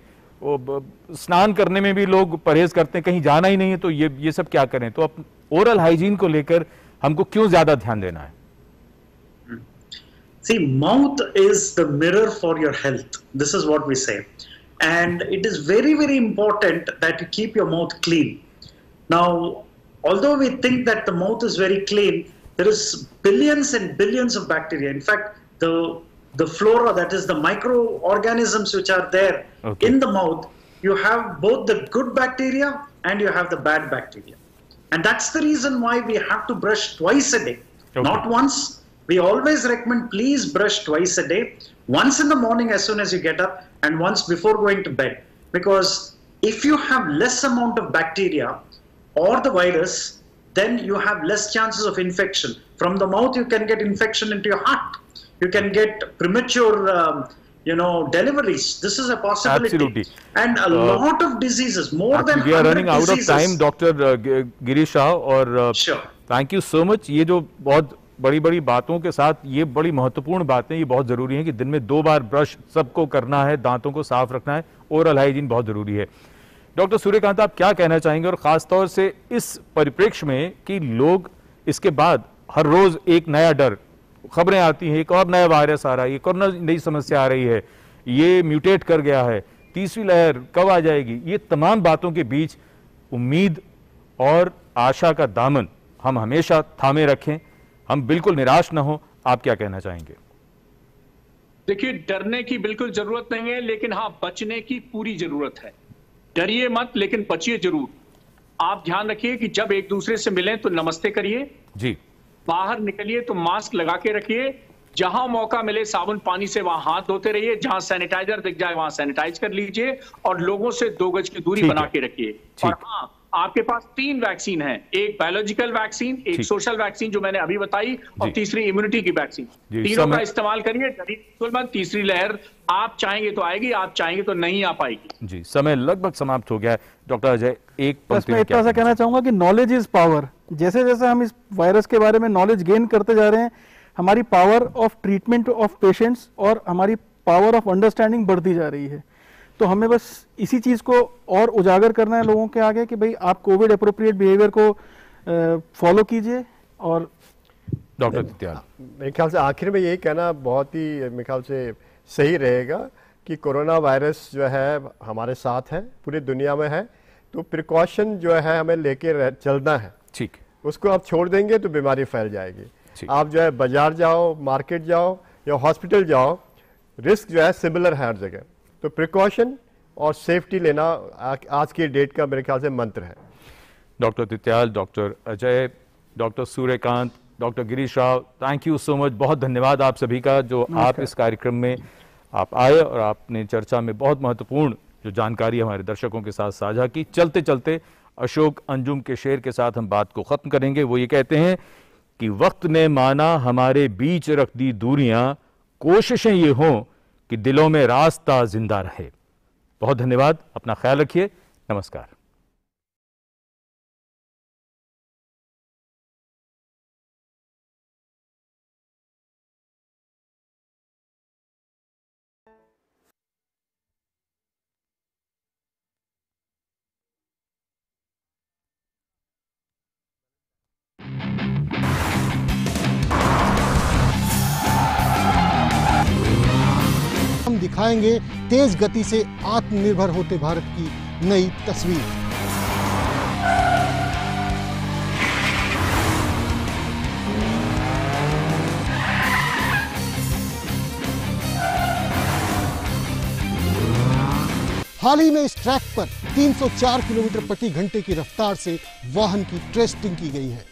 स्नान करने में भी लोग परहेज करते हैं, कहीं जाना ही नहीं है तो ये सब क्या करें। तो ओरल हाइजीन को लेकर हमको क्यों ज्यादा ध्यान देना है? See, mouth is the mirror for your health. This is what we say. And it is very, very important that you keep your mouth clean. Now, although we think that the mouth is very clean, there is billions and billions of bacteria. In fact, the flora, that is the microorganisms which are there in the mouth, you have both the good bacteria and you have the bad bacteria. And that's the reason why we have to brush twice a day, not once. We always recommend please brush twice a day, once in the morning as soon as you get up and once before going to bed. Because if you have less amount of bacteria or the virus, then you have less chances of infection. From the mouth you can get infection into your heart. You can get premature deliveries. This is a possibility. Absolutely. And a lot of diseases, more than 100 diseases. We are running out of time, Dr. Girish Rao, और sure. Thank you so much. ये जो बहुत बड़ी बड़ी बातों के साथ, ये बड़ी महत्वपूर्ण बातें, ये बहुत ज़रूरी है कि दिन में 2 बार ब्रश सबको करना है, दांतों को साफ रखना है, ओरल हाइजीन बहुत ज़रूरी है। डॉक्टर सूर्यकांत, आप क्या कहना चाहेंगे, और ख़ास तौर से इस परिप्रेक्ष्य में कि लोग इसके बाद हर रोज़ एक नया डर, खबरें आती हैं, एक और नया वायरस आ रहा है, ये कोरोना नई समस्या आ रही है, ये म्यूटेट कर गया है, तीसरी लहर कब आ जाएगी, ये तमाम बातों के बीच उम्मीद और आशा का दामन हम हमेशा थामे रखें, हम बिल्कुल निराश न हो। आप क्या कहना चाहेंगे? देखिए, डरने की बिल्कुल जरूरत नहीं है, लेकिन हाँ, बचने की पूरी जरूरत है। डरिए मत, लेकिन बचिए जरूर। आप ध्यान रखिए कि जब एक दूसरे से मिलें तो नमस्ते करिए जी, बाहर निकलिए तो मास्क लगा के रखिए, जहां मौका मिले साबुन पानी से वहां हाथ धोते रहिए, जहां सैनिटाइजर दिख जाए वहां सैनिटाइज कर लीजिए, और लोगों से 2 गज की दूरी बना के रखिए। और हाँ, आपके पास 3 वैक्सीन है, एक बायोलॉजिकल वैक्सीन, एक सोशल वैक्सीन जो मैंने अभी बताई, और तीसरी इम्यूनिटी की वैक्सीन। तीनों का इस्तेमाल करिए। तीसरी लहर आप चाहेंगे तो आएगी, आप चाहेंगे तो नहीं आ पाएगी। जी, समय लगभग समाप्त हो गया है। डॉक्टर अजय, एक बस मैं इतना सा कहना चाहूंगा कि नॉलेज इज पावर। जैसे जैसे हम इस वायरस के बारे में नॉलेज गेन करते जा रहे हैं, हमारी power of treatment of patients और हमारी पावर ऑफ अंडरस्टैंडिंग बढ़ती जा रही है। तो हमें बस इसी चीज को और उजागर करना है लोगों के आगे कि भाई आप कोविड अप्रोप्रिएट बिहेवियर को फॉलो कीजिए। और डॉक्टर तित्याल, मेरे ख्याल से आखिर में यही कहना बहुत ही मेरे ख्याल से सही रहेगा कि कोरोना वायरस जो है हमारे साथ है, पूरी दुनिया में है, तो प्रिकॉशन जो है हमें लेके चलना है। ठीक, उसको आप छोड़ देंगे तो बीमारी फैल जाएगी। आप जो है बाजार जाओ, मार्केट जाओ या हॉस्पिटल जाओ, रिस्क जो है सिमिलर है हर जगह। तो प्रिकॉशन और सेफ्टी लेना आज की डेट का मेरे ख्याल से मंत्र है। Doctor Tityal, doctor Ajay, doctor Suryakant, doctor Girish Rao, thank you so much. बहुत धन्यवाद आप सभी का जो आप इस कार्यक्रम में आप आए और आपने चर्चा में बहुत महत्वपूर्ण जो जानकारी हमारे दर्शकों के साथ साझा की। चलते चलते अशोक अंजुम के शेर के साथ हम बात को खत्म करेंगे। वो ये कहते हैं कि वक्त ने माना हमारे बीच रख दी दूरियां, कोशिशें ये हों कि दिलों में रास्ता जिंदा रहे। बहुत धन्यवाद, अपना ख्याल रखिए, नमस्कार। हम दिखाएंगे तेज गति से आत्मनिर्भर होते भारत की नई तस्वीर। हाल ही में इस ट्रैक पर 304 किलोमीटर प्रति घंटे की रफ्तार से वाहन की टेस्टिंग की गई है।